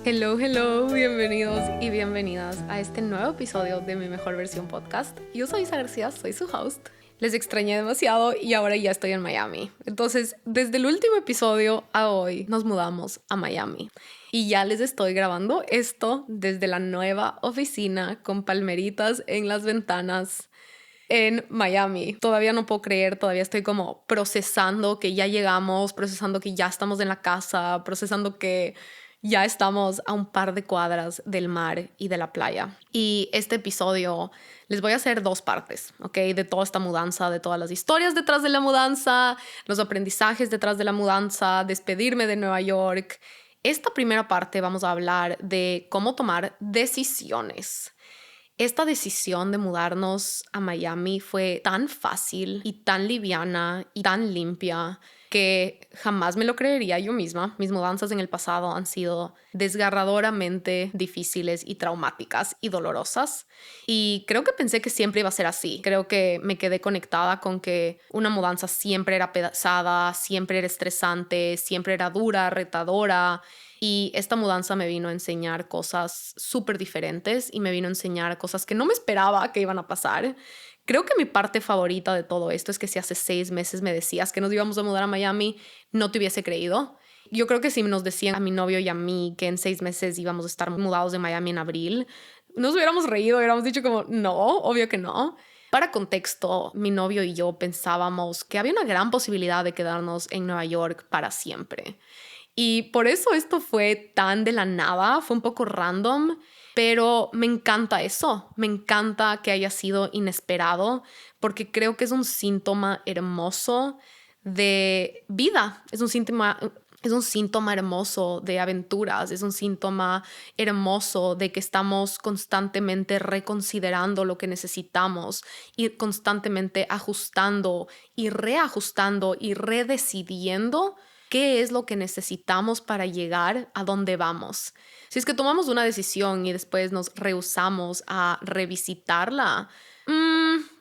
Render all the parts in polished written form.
Hello, hello, bienvenidos y bienvenidas a este nuevo episodio de Mi Mejor Versión Podcast. Yo soy Isa García, soy su host. Les extrañé demasiado y ahora ya estoy en Miami. Entonces, desde el último episodio a hoy nos mudamos a Miami. Y ya les estoy grabando esto desde la nueva oficina con palmeritas en las ventanas en Miami. Todavía no puedo creer, todavía estoy como procesando que ya llegamos, procesando que ya estamos en la casa, procesando que ya estamos a un par de cuadras del mar y de la playa. Y este episodio les voy a hacer dos partes, ¿ok? De toda esta mudanza, de todas las historias detrás de la mudanza, los aprendizajes detrás de la mudanza, despedirme de Nueva York. Esta primera parte vamos a hablar de cómo tomar decisiones. Esta decisión de mudarnos a Miami fue tan fácil y tan liviana y tan limpia que jamás me lo creería yo misma. Mis mudanzas en el pasado han sido desgarradoramente difíciles y traumáticas y dolorosas. Y creo que pensé que siempre iba a ser así. Creo que me quedé conectada con que una mudanza siempre era pesada, siempre era estresante, siempre era dura, retadora. Y esta mudanza me vino a enseñar cosas súper diferentes y me vino a enseñar cosas que no me esperaba que iban a pasar. Creo que mi parte favorita de todo esto es que si hace 6 meses me decías que nos íbamos a mudar a Miami, no te hubiese creído. Yo creo que si nos decían a mi novio y a mí que en 6 meses íbamos a estar mudados de Miami en abril, nos hubiéramos reído, hubiéramos dicho como, no, obvio que no. Para contexto, mi novio y yo pensábamos que había una gran posibilidad de quedarnos en Nueva York para siempre. Y por eso esto fue tan de la nada, fue un poco random, pero me encanta eso, me encanta que haya sido inesperado, porque creo que es un síntoma hermoso de vida, es un síntoma hermoso de aventuras, es un síntoma hermoso de que estamos constantemente reconsiderando lo que necesitamos y constantemente ajustando y reajustando y redecidiendo qué es lo que necesitamos para llegar a donde vamos. Si es que tomamos una decisión y después nos rehusamos a revisitarla,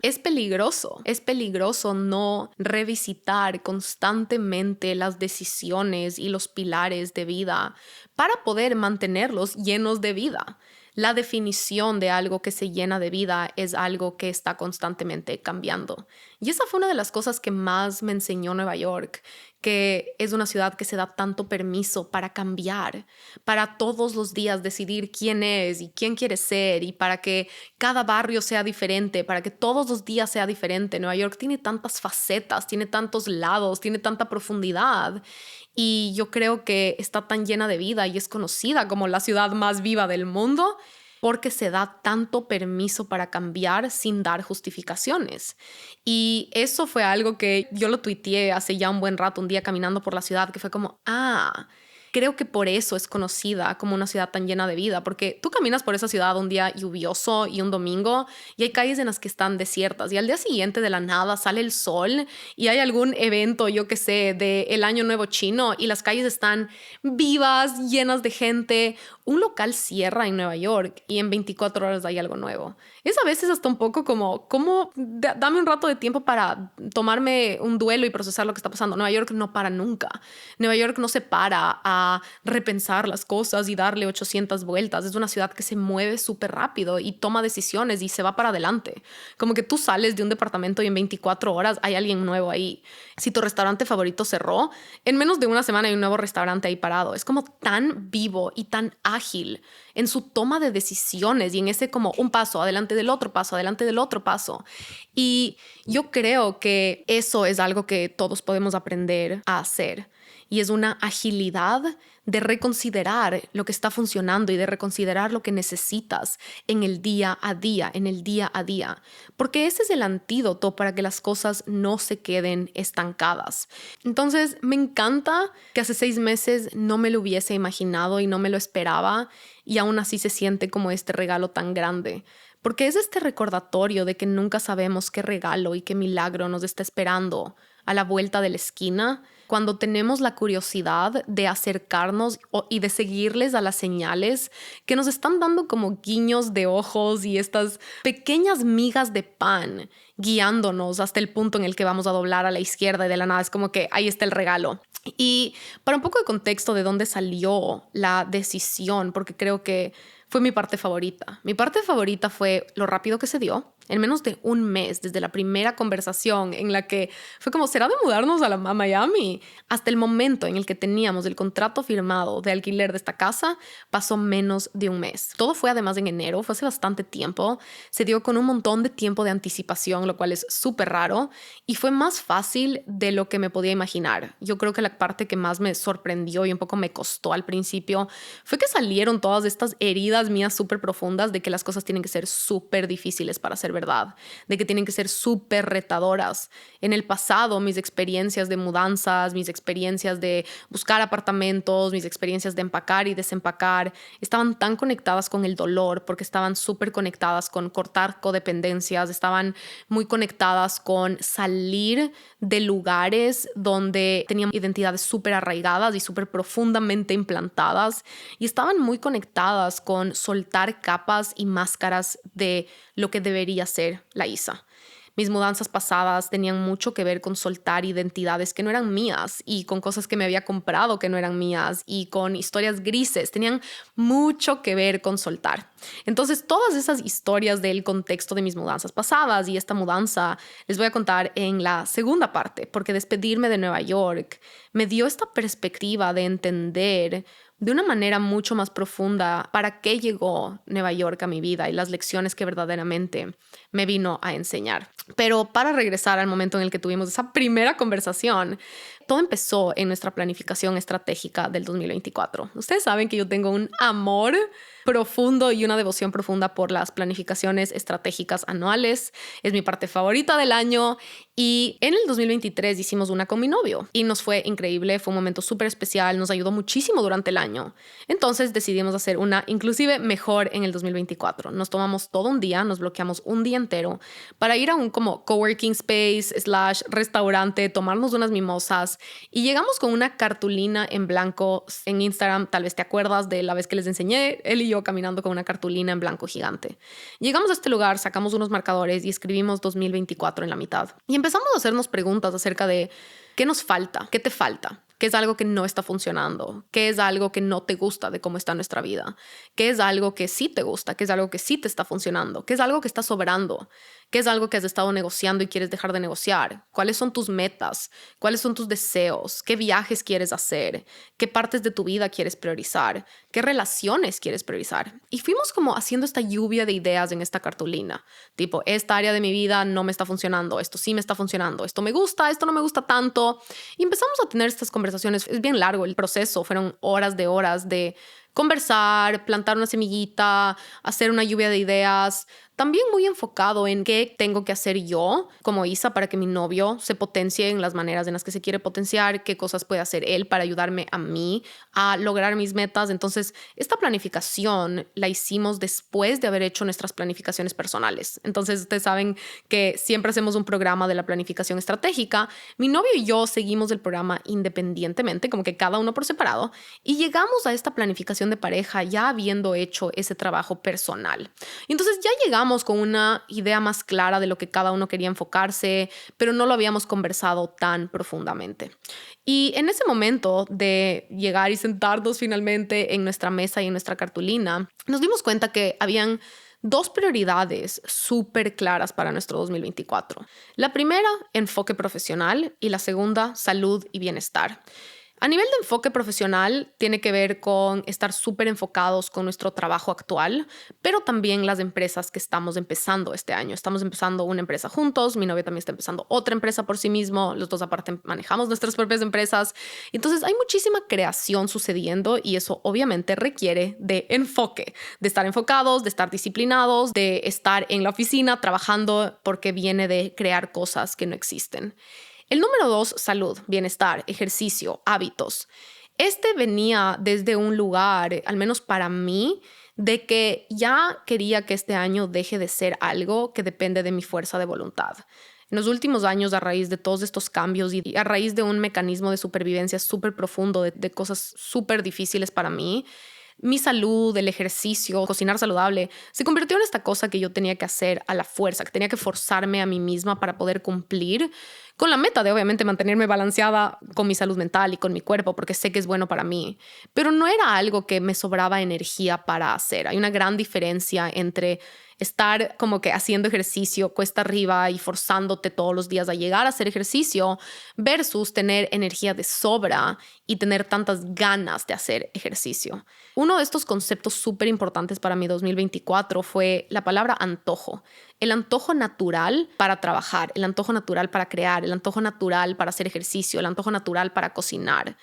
es peligroso. Es peligroso no revisitar constantemente las decisiones y los pilares de vida para poder mantenerlos llenos de vida. La definición de algo que se llena de vida es algo que está constantemente cambiando. Y esa fue una de las cosas que más me enseñó Nueva York, que es una ciudad que se da tanto permiso para cambiar, para todos los días decidir quién es y quién quiere ser y para que cada barrio sea diferente, para que todos los días sea diferente. Nueva York tiene tantas facetas, tiene tantos lados, tiene tanta profundidad. Y yo creo que está tan llena de vida y es conocida como la ciudad más viva del mundo porque se da tanto permiso para cambiar sin dar justificaciones. Y eso fue algo que yo lo tuiteé hace ya un buen rato, un día caminando por la ciudad, que fue como, creo que por eso es conocida como una ciudad tan llena de vida, porque tú caminas por esa ciudad un día lluvioso y un domingo y hay calles en las que están desiertas y al día siguiente de la nada sale el sol y hay algún evento, yo qué sé, del Año Nuevo Chino y las calles están vivas, llenas de gente. Un local cierra en Nueva York y en 24 horas hay algo nuevo. Es a veces hasta un poco como dame un rato de tiempo para tomarme un duelo y procesar lo que está pasando. Nueva York no para nunca. Nueva York no se para a repensar las cosas y darle 800 vueltas. Es una ciudad que se mueve súper rápido y toma decisiones y se va para adelante. Como que tú sales de un departamento y en 24 horas hay alguien nuevo ahí. Si tu restaurante favorito cerró, en menos de una semana hay un nuevo restaurante ahí parado. Es como tan vivo y tan ágil en su toma de decisiones y en ese como un paso adelante del otro paso, adelante del otro paso. Y yo creo que eso es algo que todos podemos aprender a hacer. Y es una agilidad de reconsiderar lo que está funcionando y de reconsiderar lo que necesitas en el día a día, en el día a día. Porque ese es el antídoto para que las cosas no se queden estancadas. Entonces, me encanta que hace 6 meses no me lo hubiese imaginado y no me lo esperaba y aún así se siente como este regalo tan grande. porque es este recordatorio de que nunca sabemos qué regalo y qué milagro nos está esperando a la vuelta de la esquina, cuando tenemos la curiosidad de acercarnos y de seguirles a las señales que nos están dando como guiños de ojos y estas pequeñas migas de pan guiándonos hasta el punto en el que vamos a doblar a la izquierda y de la nada es como que ahí está el regalo. Y para un poco de contexto de dónde salió la decisión, porque creo que fue mi parte favorita. Mi parte favorita fue lo rápido que se dio. En menos de un mes, desde la primera conversación en la que fue como, ¿será de mudarnos a Miami? Hasta el momento en el que teníamos el contrato firmado de alquiler de esta casa, pasó menos de un mes. Todo fue además en enero, fue hace bastante tiempo. Se dio con un montón de tiempo de anticipación, lo cual es súper raro. Y fue más fácil de lo que me podía imaginar. Yo creo que la parte que más me sorprendió y un poco me costó al principio fue que salieron todas estas heridas mías súper profundas de que las cosas tienen que ser súper difíciles para ser verdad, de que tienen que ser súper retadoras. En el pasado, mis experiencias de mudanzas, mis experiencias de buscar apartamentos, mis experiencias de empacar y desempacar, estaban tan conectadas con el dolor porque estaban súper conectadas con cortar codependencias, estaban muy conectadas con salir de lugares donde tenían identidades súper arraigadas y súper profundamente implantadas y estaban muy conectadas con soltar capas y máscaras de lo que debería ser la Isa. Mis mudanzas pasadas tenían mucho que ver con soltar identidades que no eran mías y con cosas que me había comprado que no eran mías y con historias grises. Tenían mucho que ver con soltar. Entonces, todas esas historias del contexto de mis mudanzas pasadas y esta mudanza les voy a contar en la segunda parte, porque despedirme de Nueva York me dio esta perspectiva de entender de una manera mucho más profunda para qué llegó Nueva York a mi vida y las lecciones que verdaderamente me vino a enseñar. Pero para regresar al momento en el que tuvimos esa primera conversación, todo empezó en nuestra planificación estratégica del 2024. Ustedes saben que yo tengo un amor profundo y una devoción profunda por las planificaciones estratégicas anuales. Es mi parte favorita del año y en el 2023 hicimos una con mi novio y nos fue increíble, fue un momento súper especial, nos ayudó muchísimo durante el año. Entonces decidimos hacer una inclusive mejor en el 2024. Nos tomamos todo un día, nos bloqueamos un día entero para ir a un como coworking space / restaurante, tomarnos unas mimosas y llegamos con una cartulina en blanco en Instagram. Tal vez te acuerdas de la vez que les enseñé, él y yo caminando con una cartulina en blanco gigante. Llegamos a este lugar, sacamos unos marcadores y escribimos 2024 en la mitad. Y empezamos a hacernos preguntas acerca de qué nos falta, qué te falta. ¿Qué es algo que no está funcionando? ¿Qué es algo que no te gusta de cómo está nuestra vida? ¿Qué es algo que sí te gusta? ¿Qué es algo que sí te está funcionando? ¿Qué es algo que está sobrando? ¿Qué es algo que has estado negociando y quieres dejar de negociar? ¿Cuáles son tus metas? ¿Cuáles son tus deseos? ¿Qué viajes quieres hacer? ¿Qué partes de tu vida quieres priorizar? ¿Qué relaciones quieres priorizar? Y fuimos como haciendo esta lluvia de ideas en esta cartulina. Tipo, esta área de mi vida no me está funcionando, esto sí me está funcionando, esto me gusta, esto no me gusta tanto. Y empezamos a tener estas conversaciones. Es bien largo el proceso, fueron horas de conversar, plantar una semillita, hacer una lluvia de ideas, también muy enfocado en qué tengo que hacer yo como Isa para que mi novio se potencie en las maneras en las que se quiere potenciar, qué cosas puede hacer él para ayudarme a mí a lograr mis metas. Entonces, esta planificación la hicimos después de haber hecho nuestras planificaciones personales. Entonces, ustedes saben que siempre hacemos un programa de la planificación estratégica. Mi novio y yo seguimos el programa independientemente, como que cada uno por separado, y llegamos a esta planificación de pareja ya habiendo hecho ese trabajo personal. Y entonces ya llegamos con una idea más clara de lo que cada uno quería enfocarse, pero no lo habíamos conversado tan profundamente. Y en ese momento de llegar y sentarnos finalmente en nuestra mesa y en nuestra cartulina, nos dimos cuenta que habían dos prioridades súper claras para nuestro 2024. La primera, enfoque profesional, y la segunda, salud y bienestar. A nivel de enfoque profesional, tiene que ver con estar súper enfocados con nuestro trabajo actual, pero también las empresas que estamos empezando este año. Estamos empezando una empresa juntos, mi novio también está empezando otra empresa por sí mismo, los dos aparte manejamos nuestras propias empresas. Entonces hay muchísima creación sucediendo y eso obviamente requiere de enfoque, de estar enfocados, de estar disciplinados, de estar en la oficina trabajando porque viene de crear cosas que no existen. El número 2, salud, bienestar, ejercicio, hábitos. Este venía desde un lugar, al menos para mí, de que ya quería que este año deje de ser algo que depende de mi fuerza de voluntad. En los últimos años, a raíz de todos estos cambios y a raíz de un mecanismo de supervivencia súper profundo, de cosas súper difíciles para mí, mi salud, el ejercicio, cocinar saludable, se convirtió en esta cosa que yo tenía que hacer a la fuerza, que tenía que forzarme a mí misma para poder cumplir con la meta de obviamente mantenerme balanceada con mi salud mental y con mi cuerpo, porque sé que es bueno para mí. Pero no era algo que me sobraba energía para hacer. Hay una gran diferencia entre estar como que haciendo ejercicio cuesta arriba y forzándote todos los días a llegar a hacer ejercicio versus tener energía de sobra y tener tantas ganas de hacer ejercicio. Uno de estos conceptos súper importantes para mi 2024 fue la palabra antojo. El antojo natural para trabajar, el antojo natural para crear, el antojo natural para hacer ejercicio, el antojo natural para cocinar.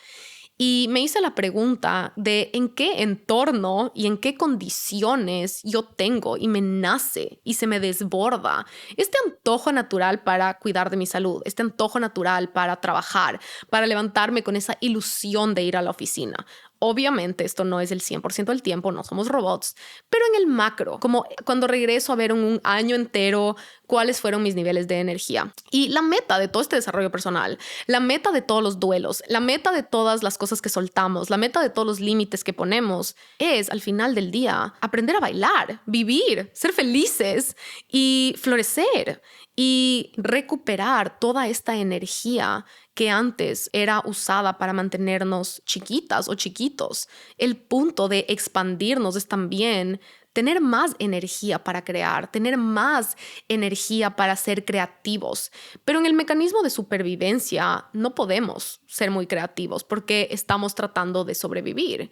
Y me hice la pregunta de en qué entorno y en qué condiciones yo tengo y me nace y se me desborda este antojo natural para cuidar de mi salud, este antojo natural para trabajar, para levantarme con esa ilusión de ir a la oficina. Obviamente esto no es el 100% del tiempo, no somos robots, pero en el macro, como cuando regreso a ver un año entero cuáles fueron mis niveles de energía. Y la meta de todo este desarrollo personal, la meta de todos los duelos, la meta de todas las cosas que soltamos, la meta de todos los límites que ponemos es, al final del día, aprender a bailar, vivir, ser felices y florecer y recuperar toda esta energía que antes era usada para mantenernos chiquitas o chiquitos. El punto de expandirnos es también tener más energía para crear, tener más energía para ser creativos. Pero en el mecanismo de supervivencia no podemos ser muy creativos porque estamos tratando de sobrevivir.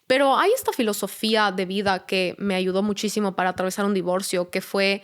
Pero hay esta filosofía de vida que me ayudó muchísimo para atravesar un divorcio, que fue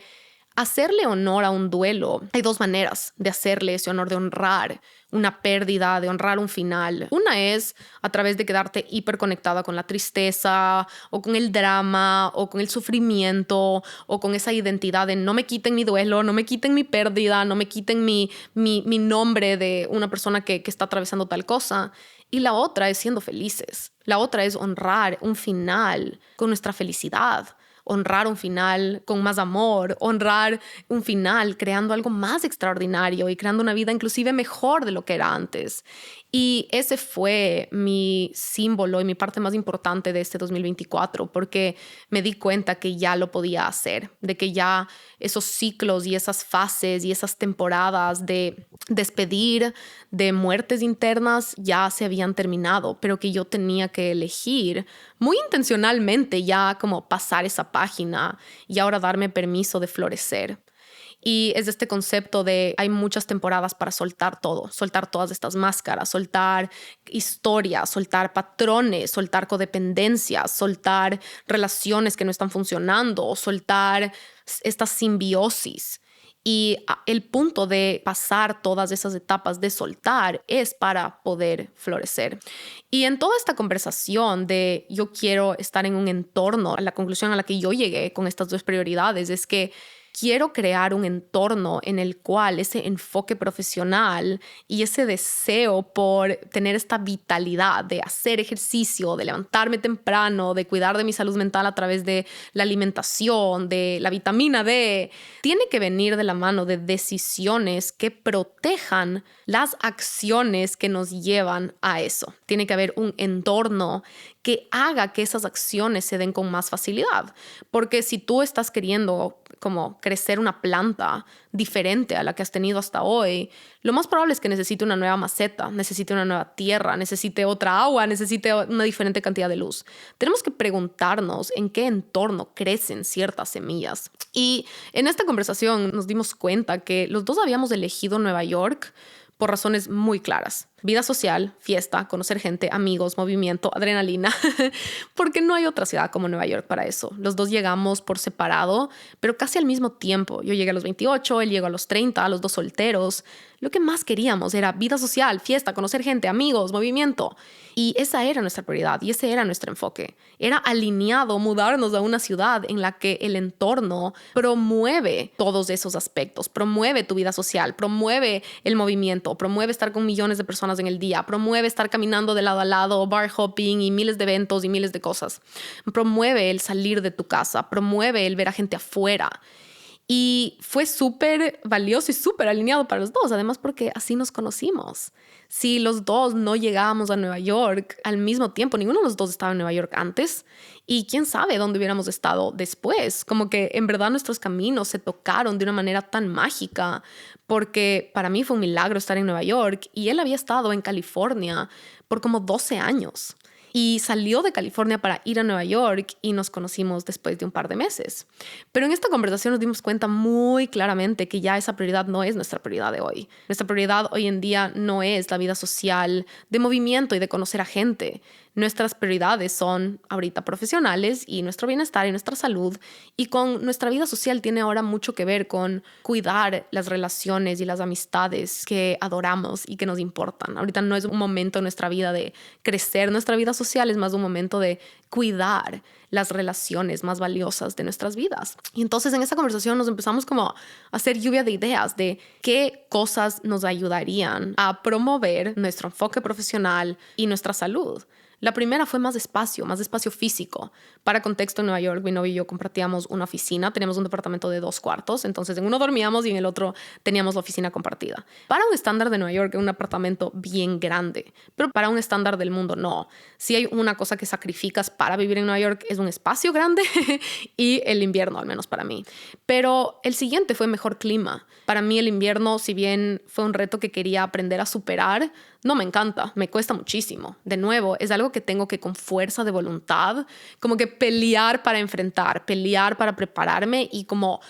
hacerle honor a un duelo. Hay dos maneras de hacerle ese honor, de honrar una pérdida, de honrar un final. Una es a través de quedarte hiperconectada con la tristeza o con el drama o con el sufrimiento o con esa identidad de no me quiten mi duelo, no me quiten mi pérdida, no me quiten mi nombre de una persona que está atravesando tal cosa. Y la otra es siendo felices. La otra es honrar un final con nuestra felicidad. Honrar un final con más amor, honrar un final creando algo más extraordinario y creando una vida inclusive mejor de lo que era antes. Y ese fue mi símbolo y mi parte más importante de este 2024, porque me di cuenta que ya lo podía hacer, de que ya esos ciclos y esas fases y esas temporadas de despedir, de muertes internas ya se habían terminado, pero que yo tenía que elegir muy intencionalmente ya como pasar esa página y ahora darme permiso de florecer. Y es este concepto de hay muchas temporadas para soltar todo, soltar todas estas máscaras, soltar historias, soltar patrones, soltar codependencias, soltar relaciones que no están funcionando, soltar esta simbiosis. Y el punto de pasar todas esas etapas de soltar es para poder florecer. Y en toda esta conversación de yo quiero estar en un entorno, la conclusión a la que yo llegué con estas dos prioridades es que quiero crear un entorno en el cual ese enfoque profesional y ese deseo por tener esta vitalidad de hacer ejercicio, de levantarme temprano, de cuidar de mi salud mental a través de la alimentación, de la vitamina D, tiene que venir de la mano de decisiones que protejan las acciones que nos llevan a eso. Tiene que haber un entorno que haga que esas acciones se den con más facilidad. Porque si tú estás queriendo como crecer una planta diferente a la que has tenido hasta hoy, lo más probable es que necesite una nueva maceta, necesite una nueva tierra, necesite otra agua, necesite una diferente cantidad de luz. Tenemos que preguntarnos en qué entorno crecen ciertas semillas. Y en esta conversación nos dimos cuenta que los dos habíamos elegido Nueva York por razones muy claras. Vida social, fiesta, conocer gente, amigos, movimiento, adrenalina, porque no hay otra ciudad como Nueva York para eso. Los dos llegamos por separado, pero casi al mismo tiempo. Yo llegué a los 28, él llegó a los 30, los dos solteros. Lo que más queríamos era vida social, fiesta, conocer gente, amigos, movimiento. Y esa era nuestra prioridad y ese era nuestro enfoque. Era alineado mudarnos a una ciudad en la que el entorno promueve todos esos aspectos, promueve tu vida social, promueve el movimiento, mundo, promueve estar con millones de personas en el día, promueve estar caminando de lado a lado, bar hopping y miles de eventos y miles de cosas. Promueve el salir de tu casa, promueve el ver a gente afuera. Y fue súper valioso y súper alineado para los dos, además porque así nos conocimos. Si los dos no llegábamos a Nueva York al mismo tiempo, ninguno de los dos estaba en Nueva York antes, y quién sabe dónde hubiéramos estado después. Como que en verdad nuestros caminos se tocaron de una manera tan mágica, porque para mí fue un milagro estar en Nueva York y él había estado en California por como 12 años. Y salió de California para ir a Nueva York y nos conocimos después de un par de meses. Pero en esta conversación nos dimos cuenta muy claramente que ya esa prioridad no es nuestra prioridad de hoy. Nuestra prioridad hoy en día no es la vida social, de movimiento y de conocer a gente. Nuestras prioridades son ahorita profesionales y nuestro bienestar y nuestra salud. Y con nuestra vida social tiene ahora mucho que ver con cuidar las relaciones y las amistades que adoramos y que nos importan. Ahorita no es un momento en nuestra vida de crecer nuestra vida social, es más un momento de cuidar las relaciones más valiosas de nuestras vidas. Y entonces en esa conversación nos empezamos como a hacer lluvia de ideas de qué cosas nos ayudarían a promover nuestro enfoque profesional y nuestra salud. La primera fue más espacio físico. Para contexto, en Nueva York, mi novio y yo compartíamos una oficina, teníamos un departamento de 2 cuartos, entonces en uno dormíamos y en el otro teníamos la oficina compartida. Para un estándar de Nueva York, es un apartamento bien grande, pero para un estándar del mundo, no. Si hay una cosa que sacrificas para vivir en Nueva York, es un espacio grande y el invierno, al menos para mí. Pero el siguiente fue mejor clima. Para mí el invierno, si bien fue un reto que quería aprender a superar, no me encanta, me cuesta muchísimo. De nuevo, es algo que tengo que con fuerza de voluntad, como que pelear para enfrentar, pelear para prepararme y como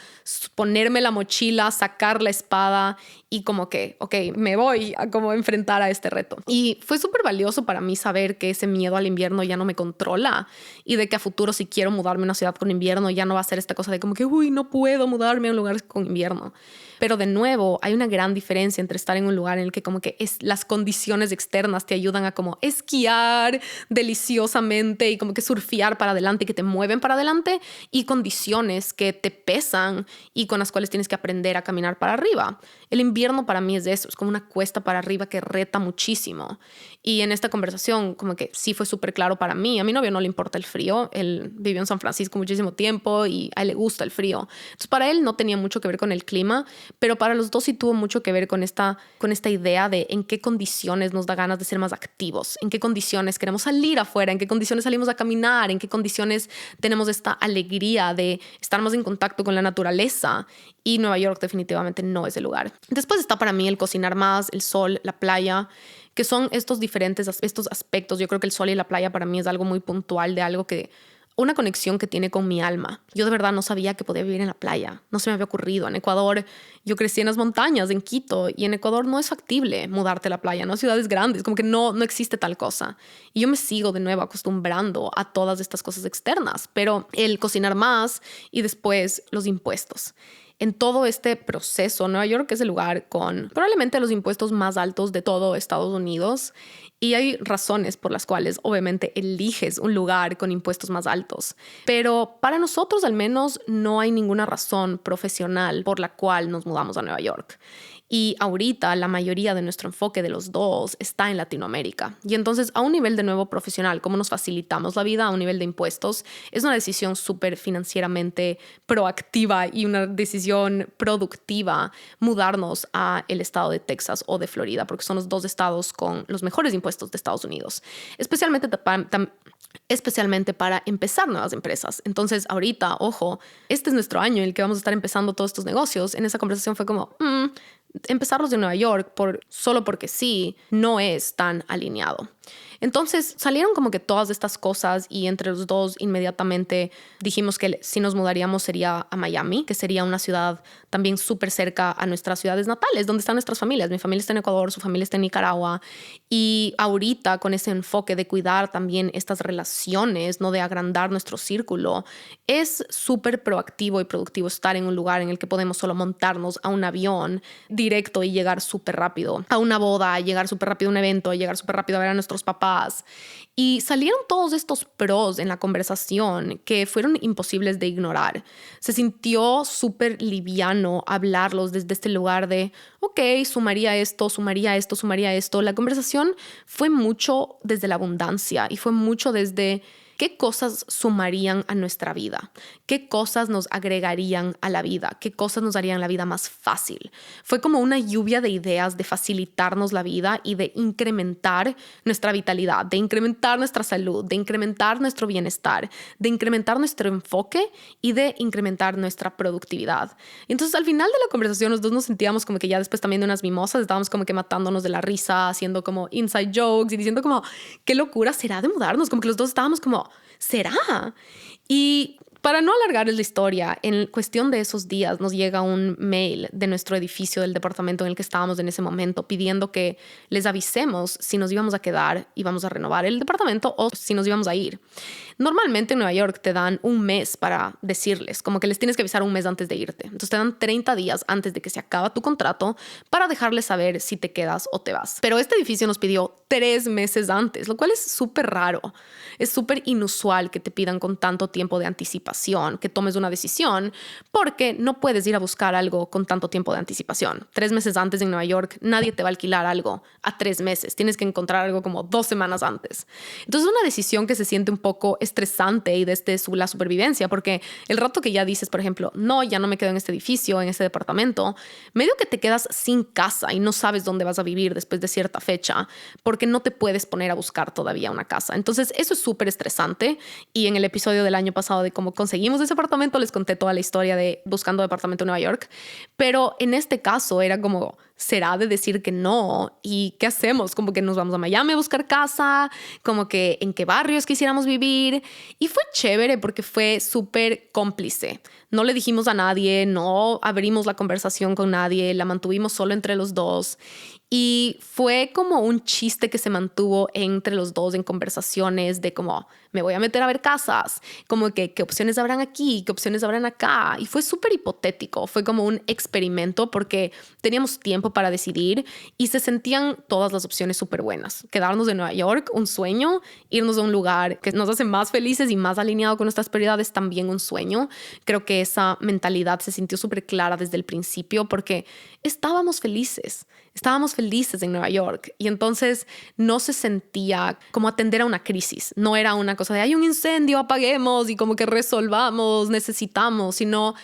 ponerme la mochila, sacar la espada y como que, ok, me voy a como enfrentar a este reto. Y fue súper valioso para mí saber que ese miedo al invierno ya no me controla y de que a futuro si quiero mudarme a una ciudad con invierno ya no va a ser esta cosa de como que, uy, no puedo mudarme a un lugar con invierno. Pero de nuevo, hay una gran diferencia entre estar en un lugar en el que como que las condiciones externas te ayudan a como esquiar deliciosamente y como que surfear para adelante y que te mueven para adelante, y condiciones que te pesan y con las cuales tienes que aprender a caminar para arriba. El invierno para mí es de eso, es como una cuesta para arriba que reta muchísimo. Y en esta conversación como que sí fue súper claro para mí. A mi novio no le importa el frío, él vivió en San Francisco muchísimo tiempo y a él le gusta el frío. Entonces para él no tenía mucho que ver con el clima, pero para los dos sí tuvo mucho que ver con esta idea de en qué condiciones nos da ganas de ser más activos, en qué condiciones queremos salir afuera, en qué condiciones salimos a caminar, en qué condiciones tenemos esta alegría de estar más en contacto con la naturaleza. Y Nueva York definitivamente no es el lugar. Después está para mí el cocinar más, el sol, la playa, que son estos aspectos. Yo creo que el sol y la playa para mí es algo muy puntual de algo que una conexión que tiene con mi alma. Yo de verdad no sabía que podía vivir en la playa. No se me había ocurrido. En Ecuador, yo crecí en las montañas, en Quito, y en Ecuador no es factible mudarte a la playa, no ciudades grandes, como que no existe tal cosa. Y yo me sigo de nuevo acostumbrando a todas estas cosas externas, pero el cocinar más y después los impuestos. En todo este proceso, Nueva York es el lugar con probablemente los impuestos más altos de todo Estados Unidos, y hay razones por las cuales obviamente eliges un lugar con impuestos más altos. Pero para nosotros al menos no hay ninguna razón profesional por la cual nos mudamos a Nueva York. Y ahorita la mayoría de nuestro enfoque de los dos está en Latinoamérica. Y entonces a un nivel de nuevo profesional, cómo nos facilitamos la vida a un nivel de impuestos, es una decisión súper financieramente proactiva y una decisión productiva mudarnos a el estado de Texas o de Florida, porque son los dos estados con los mejores impuestos de Estados Unidos. Especialmente para empezar nuevas empresas. Entonces ahorita, ojo, este es nuestro año en el que vamos a estar empezando todos estos negocios. En esa conversación fue como, empezarlos de Nueva York solo porque sí, no es tan alineado. Entonces salieron como que todas estas cosas y entre los dos inmediatamente dijimos que si nos mudaríamos sería a Miami, que sería una ciudad también súper cerca a nuestras ciudades natales, donde están nuestras familias. Mi familia está en Ecuador, su familia está en Nicaragua. Y ahorita con ese enfoque de cuidar también estas relaciones, no de agrandar nuestro círculo, es súper proactivo y productivo estar en un lugar en el que podemos solo montarnos a un avión directo y llegar súper rápido a una boda, llegar súper rápido a un evento, llegar súper rápido a ver a nuestros papás paz. Y salieron todos estos pros en la conversación que fueron imposibles de ignorar. Se sintió súper liviano hablarlos desde este lugar de, ok, sumaría esto, sumaría esto, sumaría esto. La conversación fue mucho desde la abundancia y fue mucho desde qué cosas sumarían a nuestra vida, qué cosas nos agregarían a la vida, qué cosas nos harían la vida más fácil. Fue como una lluvia de ideas de facilitarnos la vida y de incrementar nuestra vitalidad, de incrementar nuestra salud, de incrementar nuestro bienestar, de incrementar nuestro enfoque y de incrementar nuestra productividad. Entonces, al final de la conversación, los dos nos sentíamos como que ya después también de unas mimosas, estábamos como que matándonos de la risa, haciendo como inside jokes y diciendo como, qué locura será de mudarnos, como que los dos estábamos como, ¿será? Y para no alargar la historia, en cuestión de esos días nos llega un mail de nuestro edificio, del departamento en el que estábamos en ese momento, pidiendo que les avisemos si nos íbamos a quedar y vamos a renovar el departamento o si nos íbamos a ir. Normalmente en Nueva York te dan un mes para decirles, como que les tienes que avisar un mes antes de irte. Entonces te dan 30 días antes de que se acaba tu contrato para dejarles saber si te quedas o te vas. Pero este edificio nos pidió 3 meses antes, lo cual es súper raro. Es súper inusual que te pidan con tanto tiempo de anticipación, que tomes una decisión, porque no puedes ir a buscar algo con tanto tiempo de anticipación. 3 meses antes en Nueva York, nadie te va a alquilar algo a 3 meses. Tienes que encontrar algo como 2 semanas antes. Entonces es una decisión que se siente un poco estresante y desde la supervivencia, porque el rato que ya dices, por ejemplo, no, ya no me quedo en este edificio, en este departamento, medio que te quedas sin casa y no sabes dónde vas a vivir después de cierta fecha, porque no te puedes poner a buscar todavía una casa. Entonces eso es súper estresante, y en el episodio del año pasado de cómo conseguimos ese apartamento les conté toda la historia de buscando departamento en Nueva York, pero en este caso era como, ¿será de decir que no? ¿Y qué hacemos? Como que nos vamos a Miami a buscar casa, como que en qué barrios quisiéramos vivir. Y fue chévere porque fue súper cómplice. No le dijimos a nadie, no abrimos la conversación con nadie, la mantuvimos solo entre los dos. Y fue como un chiste que se mantuvo entre los dos en conversaciones de como, me voy a meter a ver casas, como que qué opciones habrán aquí, qué opciones habrán acá. Y fue súper hipotético, fue como un experimento porque teníamos tiempo para decidir y se sentían todas las opciones súper buenas. Quedarnos en Nueva York, un sueño; irnos a un lugar que nos hace más felices y más alineado con nuestras prioridades, también un sueño. Creo que esa mentalidad se sintió súper clara desde el principio porque estábamos felices en Nueva York, y entonces no se sentía como atender a una crisis. No era una cosa de hay un incendio, apaguemos y como que resolvamos, necesitamos, sino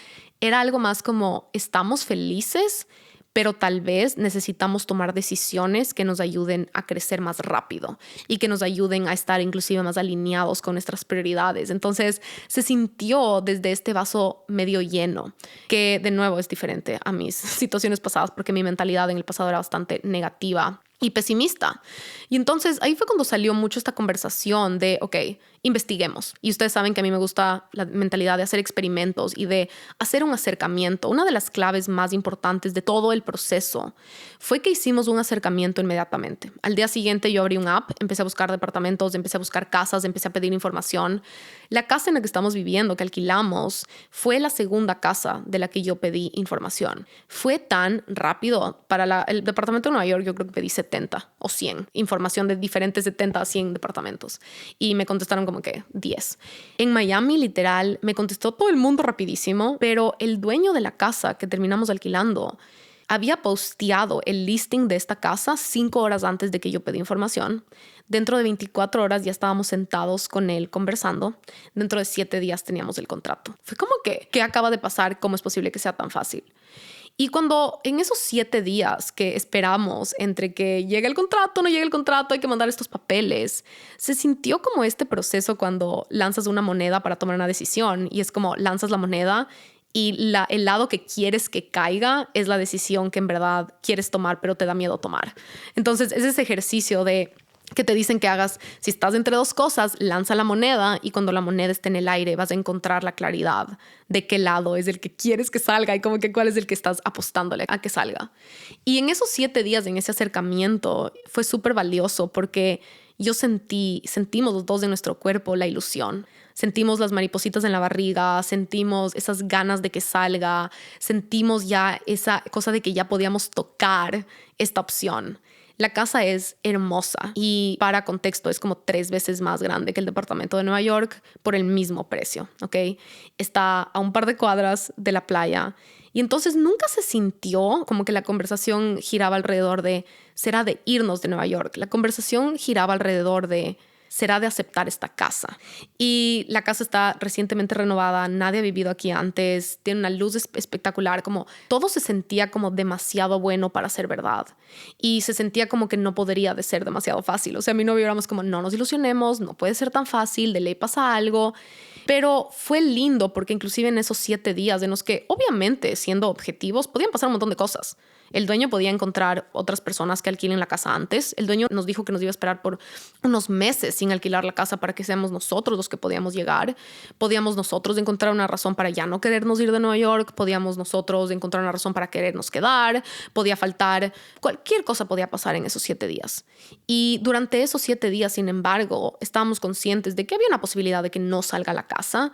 era algo más como estamos felices, pero tal vez necesitamos tomar decisiones que nos ayuden a crecer más rápido y que nos ayuden a estar inclusive más alineados con nuestras prioridades. Entonces se sintió desde este vaso medio lleno, que de nuevo es diferente a mis situaciones pasadas porque mi mentalidad en el pasado era bastante negativa y pesimista. Y entonces ahí fue cuando salió mucho esta conversación de, ok, investiguemos. Y ustedes saben que a mí me gusta la mentalidad de hacer experimentos y de hacer un acercamiento. Una de las claves más importantes de todo el proceso fue que hicimos un acercamiento inmediatamente. Al día siguiente yo abrí un app, empecé a buscar departamentos, empecé a buscar casas, empecé a pedir información. La casa en la que estamos viviendo, que alquilamos, fue la segunda casa de la que yo pedí información. Fue tan rápido. Para el departamento de Nueva York yo creo que pedí 70 o 100, información de diferentes 70 a 100 departamentos. Y me contestaron como que 10. En Miami, literal, me contestó todo el mundo rapidísimo, pero el dueño de la casa que terminamos alquilando había posteado el listing de esta casa 5 horas antes de que yo pedí información. Dentro de 24 horas ya estábamos sentados con él conversando. Dentro de 7 días teníamos el contrato. Fue como que, ¿qué acaba de pasar? ¿Cómo es posible que sea tan fácil? Y cuando en esos 7 días que esperamos entre que llegue el contrato, no llegue el contrato, hay que mandar estos papeles, se sintió como este proceso cuando lanzas una moneda para tomar una decisión y es como lanzas la moneda y el lado que quieres que caiga es la decisión que en verdad quieres tomar, pero te da miedo tomar. Entonces es ese ejercicio de que te dicen que hagas, si estás entre dos cosas, lanza la moneda y cuando la moneda esté en el aire vas a encontrar la claridad de qué lado es el que quieres que salga y como que cuál es el que estás apostándole a que salga. Y en esos 7 días, en ese acercamiento, fue súper valioso porque sentimos los dos de nuestro cuerpo la ilusión. Sentimos las maripositas en la barriga, sentimos esas ganas de que salga, sentimos ya esa cosa de que ya podíamos tocar esta opción. La casa es hermosa y para contexto es como 3 veces más grande que el departamento de Nueva York por el mismo precio, ¿ok? Está a un par de cuadras de la playa y entonces nunca se sintió como que la conversación giraba alrededor de ¿será de irnos de Nueva York? La conversación giraba alrededor de será de aceptar esta casa. Y la casa está recientemente renovada, nadie ha vivido aquí antes, tiene una luz espectacular, como todo se sentía como demasiado bueno para ser verdad. Y se sentía como que no podría de ser demasiado fácil. O sea, mi novio éramos como, no nos ilusionemos, no puede ser tan fácil, de ley pasa algo. Pero fue lindo porque inclusive en esos 7 días en los que obviamente siendo objetivos podían pasar un montón de cosas. El dueño podía encontrar otras personas que alquilen la casa antes. El dueño nos dijo que nos iba a esperar por unos meses sin alquilar la casa para que seamos nosotros los que podíamos llegar. Podíamos nosotros encontrar una razón para ya no querernos ir de Nueva York. Podíamos nosotros encontrar una razón para querernos quedar. Podía faltar. Cualquier cosa podía pasar en esos 7 días. Y durante esos 7 días, sin embargo, estábamos conscientes de que había una posibilidad de que no salga la casa.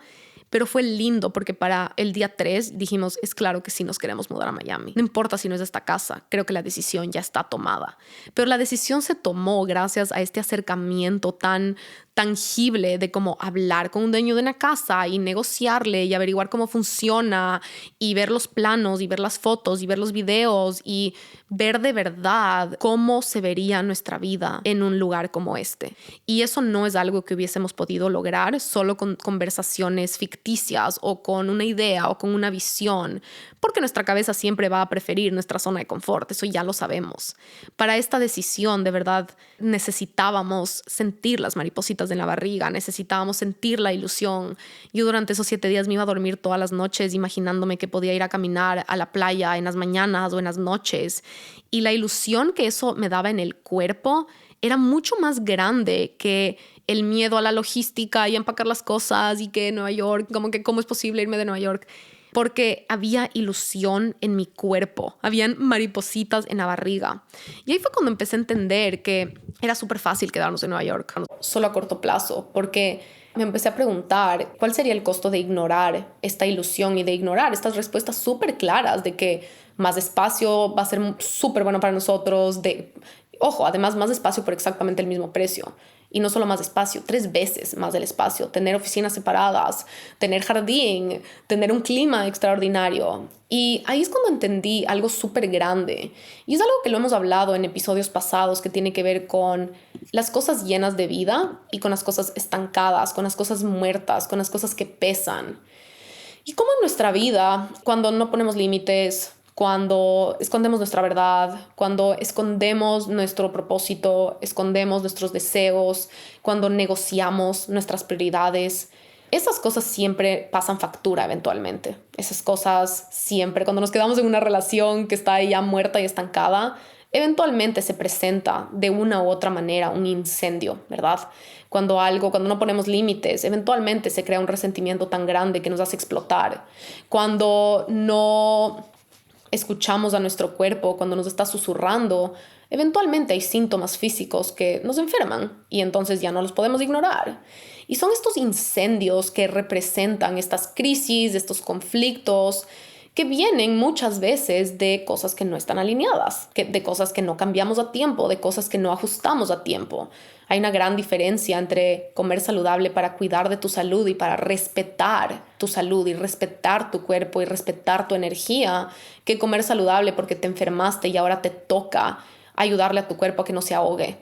Pero fue lindo porque para el día 3 dijimos, es claro que sí nos queremos mudar a Miami. No importa si no es esta casa, creo que la decisión ya está tomada. Pero la decisión se tomó gracias a este acercamiento tan tangible de cómo hablar con un dueño de una casa y negociarle y averiguar cómo funciona y ver los planos y ver las fotos y ver los videos y ver de verdad cómo se vería nuestra vida en un lugar como este. Y eso no es algo que hubiésemos podido lograr solo con conversaciones ficticias o con una idea o con una visión, porque nuestra cabeza siempre va a preferir nuestra zona de confort, eso ya lo sabemos. Para esta decisión, de verdad, necesitábamos sentir las maripositas en la barriga, necesitábamos sentir la ilusión. Yo durante esos 7 días me iba a dormir todas las noches imaginándome que podía ir a caminar a la playa en las mañanas o en las noches. Y la ilusión que eso me daba en el cuerpo era mucho más grande que el miedo a la logística y empacar las cosas y que Nueva York, como que cómo es posible irme de Nueva York. Porque había ilusión en mi cuerpo, habían maripositas en la barriga. Y ahí fue cuando empecé a entender que era súper fácil quedarnos en Nueva York, solo a corto plazo, porque me empecé a preguntar cuál sería el costo de ignorar esta ilusión y de ignorar estas respuestas súper claras de que más espacio va a ser súper bueno para nosotros, ojo, además más espacio por exactamente el mismo precio. Y no solo más espacio, 3 veces más del espacio, tener oficinas separadas, tener jardín, tener un clima extraordinario. Y ahí es cuando entendí algo súper grande. Y es algo que lo hemos hablado en episodios pasados que tiene que ver con las cosas llenas de vida y con las cosas estancadas, con las cosas muertas, con las cosas que pesan. Y como en nuestra vida, cuando no ponemos límites, cuando escondemos nuestra verdad, cuando escondemos nuestro propósito, escondemos nuestros deseos, cuando negociamos nuestras prioridades, esas cosas siempre pasan factura eventualmente. Esas cosas siempre, cuando nos quedamos en una relación que está ahí ya muerta y estancada, eventualmente se presenta de una u otra manera un incendio, ¿verdad? Cuando no ponemos límites, eventualmente se crea un resentimiento tan grande que nos hace explotar. Cuando no escuchamos a nuestro cuerpo, cuando nos está susurrando, eventualmente hay síntomas físicos que nos enferman y entonces ya no los podemos ignorar. Y son estos incendios que representan estas crisis, estos conflictos que vienen muchas veces de cosas que no están alineadas, de cosas que no cambiamos a tiempo, de cosas que no ajustamos a tiempo. Hay una gran diferencia entre comer saludable para cuidar de tu salud y para respetar tu salud y respetar tu cuerpo y respetar tu energía, que comer saludable porque te enfermaste y ahora te toca ayudarle a tu cuerpo a que no se ahogue.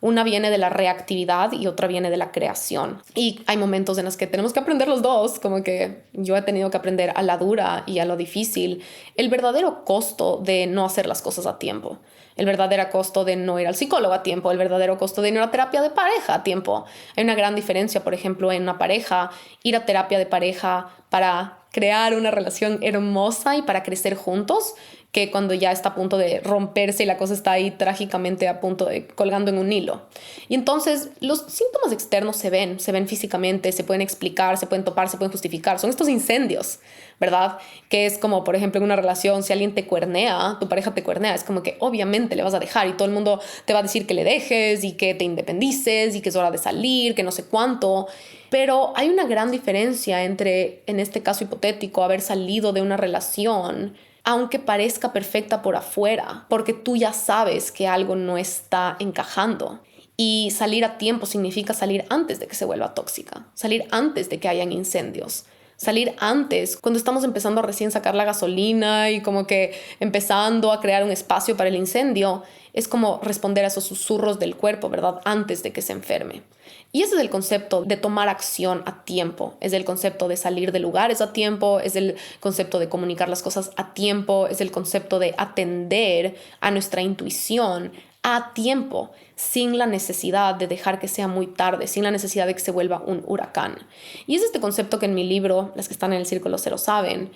Una viene de la reactividad y otra viene de la creación. Y hay momentos en los que tenemos que aprender los dos, como que yo he tenido que aprender a la dura y a lo difícil, el verdadero costo de no hacer las cosas a tiempo, el verdadero costo de no ir al psicólogo a tiempo, el verdadero costo de ir a terapia de pareja a tiempo. Hay una gran diferencia, por ejemplo, en una pareja, ir a terapia de pareja para crear una relación hermosa y para crecer juntos, que cuando ya está a punto de romperse y la cosa está ahí trágicamente a punto de colgando en un hilo. Y entonces los síntomas externos se ven físicamente, se pueden explicar, se pueden topar, se pueden justificar. Son estos incendios, ¿verdad? Que es como, por ejemplo, en una relación, si alguien te cuernea, tu pareja te cuernea, es como que obviamente le vas a dejar y todo el mundo te va a decir que le dejes y que te independices y que es hora de salir, que no sé cuánto. Pero hay una gran diferencia entre, en este caso hipotético, haber salido de una relación aunque parezca perfecta por afuera, porque tú ya sabes que algo no está encajando. Y salir a tiempo significa salir antes de que se vuelva tóxica, salir antes de que hayan incendios, salir antes, cuando estamos empezando a recién sacar la gasolina y como que empezando a crear un espacio para el incendio, es como responder a esos susurros del cuerpo, ¿verdad? Antes de que se enferme. Y ese es el concepto de tomar acción a tiempo, es el concepto de salir de lugares a tiempo, es el concepto de comunicar las cosas a tiempo, es el concepto de atender a nuestra intuición a tiempo, sin la necesidad de dejar que sea muy tarde, sin la necesidad de que se vuelva un huracán. Y es este concepto que en mi libro, las que están en el Círculo Cero saben,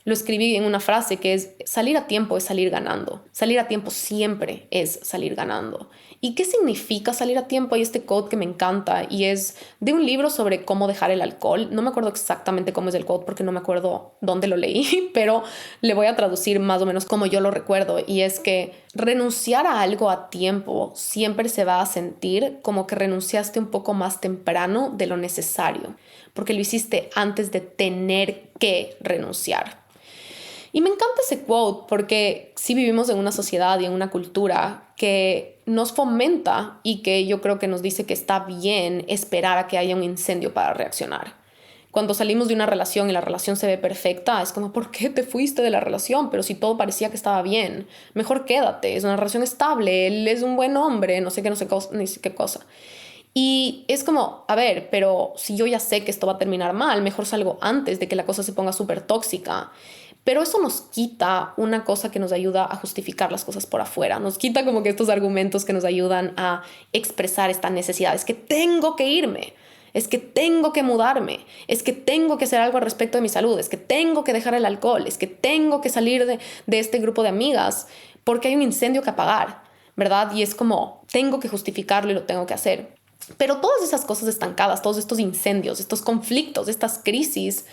lo escribí en una frase que es: salir a tiempo es salir ganando. Salir a tiempo siempre es salir ganando. ¿Y qué significa salir a tiempo? Hay este quote que me encanta y es de un libro sobre cómo dejar el alcohol. No me acuerdo exactamente cómo es el quote porque no me acuerdo dónde lo leí, pero le voy a traducir más o menos como yo lo recuerdo. Y es que renunciar a algo a tiempo siempre se va a sentir como que renunciaste un poco más temprano de lo necesario, porque lo hiciste antes de tener que renunciar. Y me encanta ese quote porque sí vivimos en una sociedad y en una cultura que nos fomenta y que yo creo que nos dice que está bien esperar a que haya un incendio para reaccionar. Cuando salimos de una relación y la relación se ve perfecta, es como: ¿por qué te fuiste de la relación? Pero si todo parecía que estaba bien, mejor quédate, es una relación estable, él es un buen hombre, no sé qué cosa. Y es como, a ver, pero si yo ya sé que esto va a terminar mal, mejor salgo antes de que la cosa se ponga súper tóxica. Pero eso nos quita una cosa que nos ayuda a justificar las cosas por afuera. Nos quita como que estos argumentos que nos ayudan a expresar esta necesidad. Es que tengo que irme. Es que tengo que mudarme. Es que tengo que hacer algo al respecto de mi salud. Es que tengo que dejar el alcohol. Es que tengo que salir de este grupo de amigas porque hay un incendio que apagar, ¿verdad? Y es como, tengo que justificarlo y lo tengo que hacer. Pero todas esas cosas estancadas, todos estos incendios, estos conflictos, estas crisis,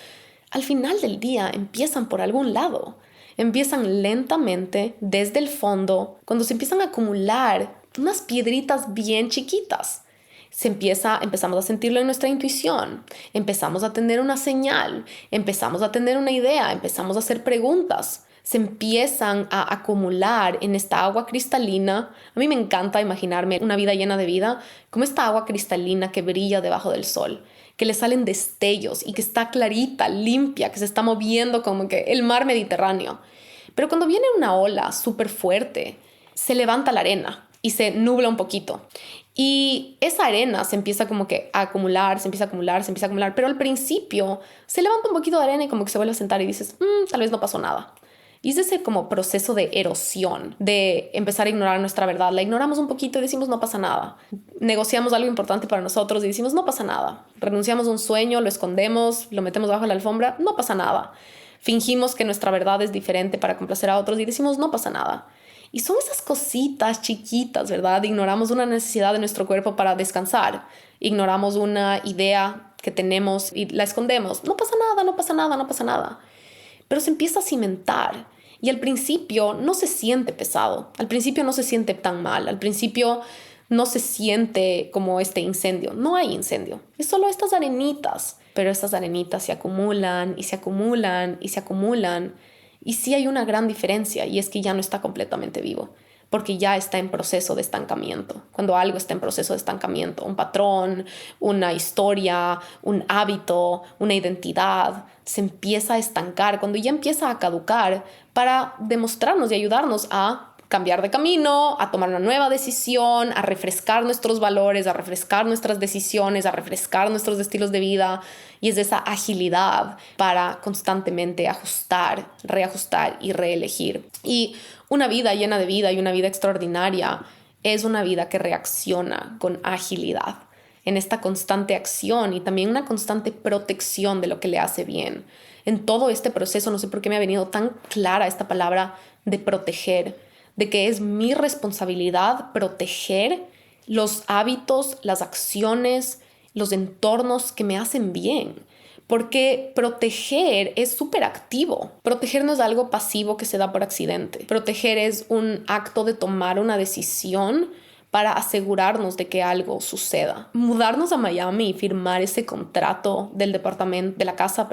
al final del día empiezan por algún lado. Empiezan lentamente desde el fondo, cuando se empiezan a acumular unas piedritas bien chiquitas. Empezamos a sentirlo en nuestra intuición, empezamos a tener una señal, empezamos a tener una idea, empezamos a hacer preguntas. Se empiezan a acumular en esta agua cristalina. A mí me encanta imaginarme una vida llena de vida como esta agua cristalina que brilla debajo del sol, que le salen destellos y que está clarita, limpia, que se está moviendo como que el mar Mediterráneo. Pero cuando viene una ola súper fuerte, se levanta la arena y se nubla un poquito. Y esa arena se empieza como que a acumular, se empieza a acumular, se empieza a acumular. Pero al principio se levanta un poquito de arena y como que se vuelve a sentar y dices, tal vez no pasó nada. Y es ese como proceso de erosión, de empezar a ignorar nuestra verdad. La ignoramos un poquito y decimos no pasa nada. Negociamos algo importante para nosotros y decimos no pasa nada. Renunciamos a un sueño, lo escondemos, lo metemos bajo la alfombra, no pasa nada. Fingimos que nuestra verdad es diferente para complacer a otros y decimos no pasa nada. Y son esas cositas chiquitas, ¿verdad? Ignoramos una necesidad de nuestro cuerpo para descansar. Ignoramos una idea que tenemos y la escondemos. No pasa nada, no pasa nada, no pasa nada. Pero se empieza a cimentar y al principio no se siente pesado, al principio no se siente tan mal, al principio no se siente como este incendio. No hay incendio, es solo estas arenitas, pero estas arenitas se acumulan y se acumulan y se acumulan y sí hay una gran diferencia y es que ya no está completamente vivo, porque ya está en proceso de estancamiento. Cuando algo está en proceso de estancamiento, un patrón, una historia, un hábito, una identidad, se empieza a estancar, cuando ya empieza a caducar para demostrarnos y ayudarnos a cambiar de camino, a tomar una nueva decisión, a refrescar nuestros valores, a refrescar nuestras decisiones, a refrescar nuestros estilos de vida. Y es de esa agilidad para constantemente ajustar, reajustar y reelegir. Y una vida llena de vida y una vida extraordinaria es una vida que reacciona con agilidad, en esta constante acción y también una constante protección de lo que le hace bien. En todo este proceso, no sé por qué me ha venido tan clara esta palabra de proteger, de que es mi responsabilidad proteger los hábitos, las acciones, los entornos que me hacen bien. Porque proteger es súper activo. Proteger no es algo pasivo que se da por accidente. Proteger es un acto de tomar una decisión para asegurarnos de que algo suceda. Mudarnos a Miami y firmar ese contrato del departamento, de la casa,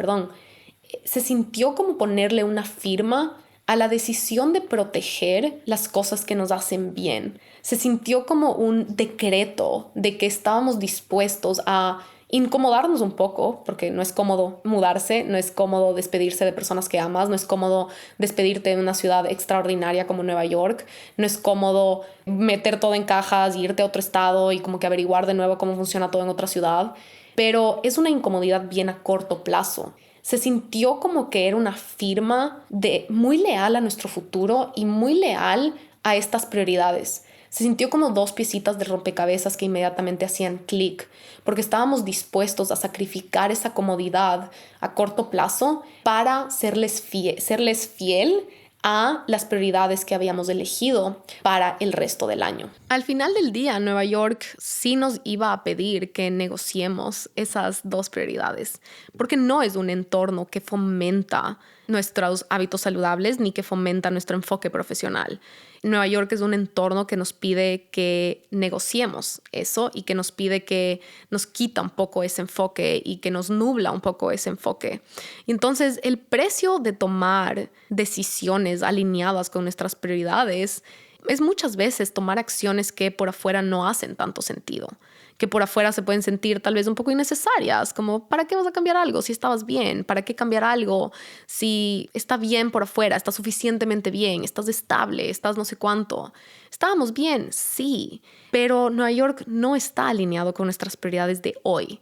se sintió como ponerle una firma a la decisión de proteger las cosas que nos hacen bien. Se sintió como un decreto de que estábamos dispuestos a incomodarnos un poco, porque no es cómodo mudarse, no es cómodo despedirse de personas que amas, no es cómodo despedirte de una ciudad extraordinaria como Nueva York, no es cómodo meter todo en cajas y irte a otro estado y como que averiguar de nuevo cómo funciona todo en otra ciudad, pero es una incomodidad bien a corto plazo. Se sintió como que era una firma de muy leal a nuestro futuro y muy leal a estas prioridades. Se sintió como dos piecitas de rompecabezas que inmediatamente hacían clic, porque estábamos dispuestos a sacrificar esa comodidad a corto plazo para serles fiel a las prioridades que habíamos elegido para el resto del año. Al final del día, Nueva York sí nos iba a pedir que negociemos esas dos prioridades, porque no es un entorno que fomenta nuestros hábitos saludables ni que fomenta nuestro enfoque profesional. Nueva York es un entorno que nos pide que negociemos eso y que nos pide que nos quita un poco ese enfoque y que nos nubla un poco ese enfoque. Y entonces el precio de tomar decisiones alineadas con nuestras prioridades es muchas veces tomar acciones que por afuera no hacen tanto sentido, que por afuera se pueden sentir tal vez un poco innecesarias, como ¿para qué vas a cambiar algo si estabas bien? ¿Para qué cambiar algo si está bien por afuera, estás suficientemente bien, estás estable, estás no sé cuánto? Estábamos bien, sí, pero Nueva York no está alineado con nuestras prioridades de hoy.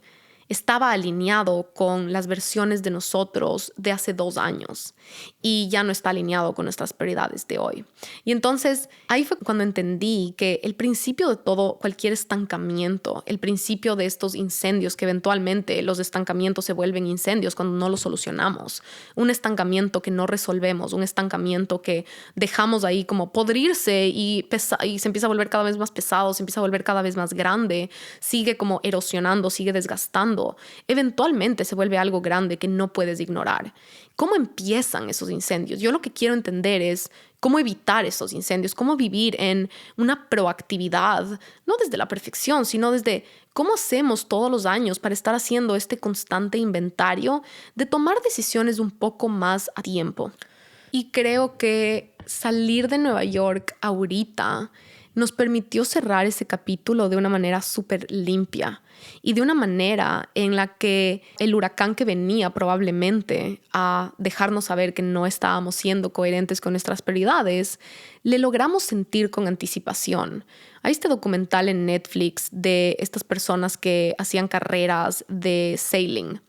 Estaba alineado con las versiones de nosotros de hace 2 años y ya no está alineado con nuestras prioridades de hoy. Y entonces ahí fue cuando entendí que el principio de todo, cualquier estancamiento, el principio de estos incendios, que eventualmente los estancamientos se vuelven incendios cuando no los solucionamos, un estancamiento que no resolvemos, un estancamiento que dejamos ahí como podrirse y se empieza a volver cada vez más pesado, se empieza a volver cada vez más grande, sigue como erosionando, sigue desgastando. Eventualmente se vuelve algo grande que no puedes ignorar. ¿Cómo empiezan esos incendios? Yo lo que quiero entender es cómo evitar esos incendios, cómo vivir en una proactividad, no desde la perfección, sino desde cómo hacemos todos los años para estar haciendo este constante inventario de tomar decisiones un poco más a tiempo. Y creo que salir de Nueva York ahorita nos permitió cerrar ese capítulo de una manera súper limpia y de una manera en la que el huracán que venía probablemente a dejarnos saber que no estábamos siendo coherentes con nuestras prioridades, le logramos sentir con anticipación. Hay este documental en Netflix de estas personas que hacían carreras de sailing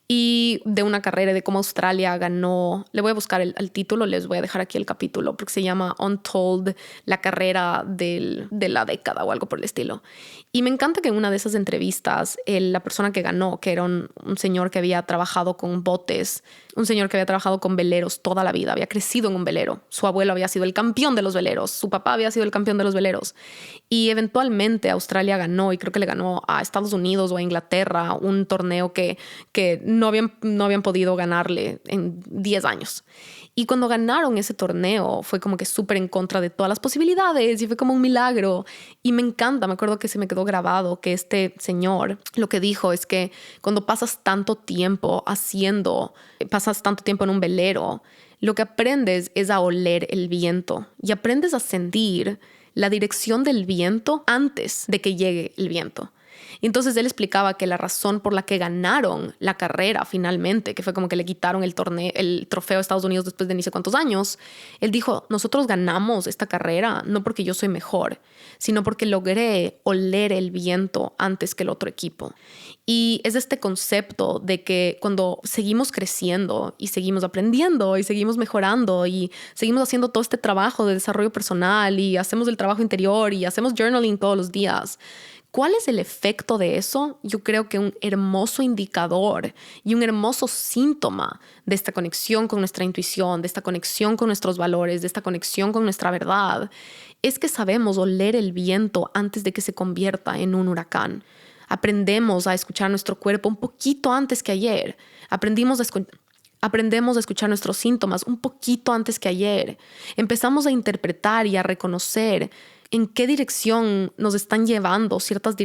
y de una carrera de cómo Australia ganó. Le voy a buscar el título, les voy a dejar aquí el capítulo porque se llama Untold, la carrera de la década o algo por el estilo. Y me encanta que en una de esas entrevistas la persona que ganó, que era un señor que había trabajado con botes, un señor que había trabajado con veleros toda la vida, había crecido en un velero, su abuelo había sido el campeón de los veleros, su papá había sido el campeón de los veleros y eventualmente Australia ganó, y creo que le ganó a Estados Unidos o a Inglaterra un torneo que no habían podido ganarle en 10 años. Y cuando ganaron ese torneo fue como que súper en contra de todas las posibilidades y fue como un milagro. Y me encanta, me acuerdo que se me quedó grabado que este señor lo que dijo es que cuando pasas tanto tiempo en un velero, lo que aprendes es a oler el viento y aprendes a sentir la dirección del viento antes de que llegue el viento. Entonces él explicaba que la razón por la que ganaron la carrera finalmente, que fue como que le quitaron el trofeo a Estados Unidos después de ni sé cuántos años, él dijo, nosotros ganamos esta carrera no porque yo soy mejor, sino porque logré oler el viento antes que el otro equipo. Y es este concepto de que cuando seguimos creciendo y seguimos aprendiendo y seguimos mejorando y seguimos haciendo todo este trabajo de desarrollo personal y hacemos el trabajo interior y hacemos journaling todos los días, ¿cuál es el efecto de eso? Yo creo que un hermoso indicador y un hermoso síntoma de esta conexión con nuestra intuición, de esta conexión con nuestros valores, de esta conexión con nuestra verdad, es que sabemos oler el viento antes de que se convierta en un huracán. Aprendemos a escuchar nuestro cuerpo un poquito antes que ayer. Aprendimos Aprendemos a escuchar nuestros síntomas un poquito antes que ayer. Empezamos a interpretar y a reconocer en qué dirección nos están llevando ciertas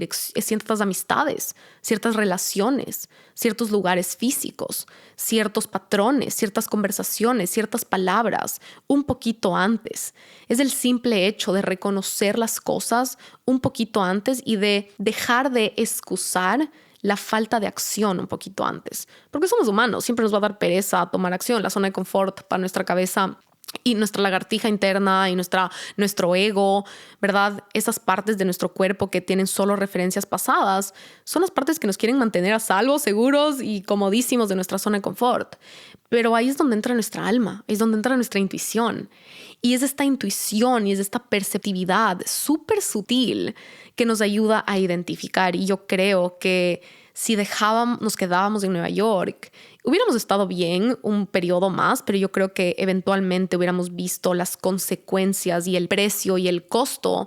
amistades, ciertas relaciones, ciertos lugares físicos, ciertos patrones, ciertas conversaciones, ciertas palabras, un poquito antes. Es el simple hecho de reconocer las cosas un poquito antes y de dejar de excusar la falta de acción un poquito antes. Porque somos humanos, siempre nos va a dar pereza tomar acción. La zona de confort para nuestra cabeza y nuestra lagartija interna y nuestro ego, ¿verdad? Esas partes de nuestro cuerpo que tienen solo referencias pasadas son las partes que nos quieren mantener a salvo, seguros y comodísimos de nuestra zona de confort. Pero ahí es donde entra nuestra alma, es donde entra nuestra intuición. Y es esta intuición y es esta perceptividad súper sutil que nos ayuda a identificar. Y yo creo que si nos quedábamos en Nueva York, hubiéramos estado bien un periodo más, pero yo creo que eventualmente hubiéramos visto las consecuencias y el precio y el costo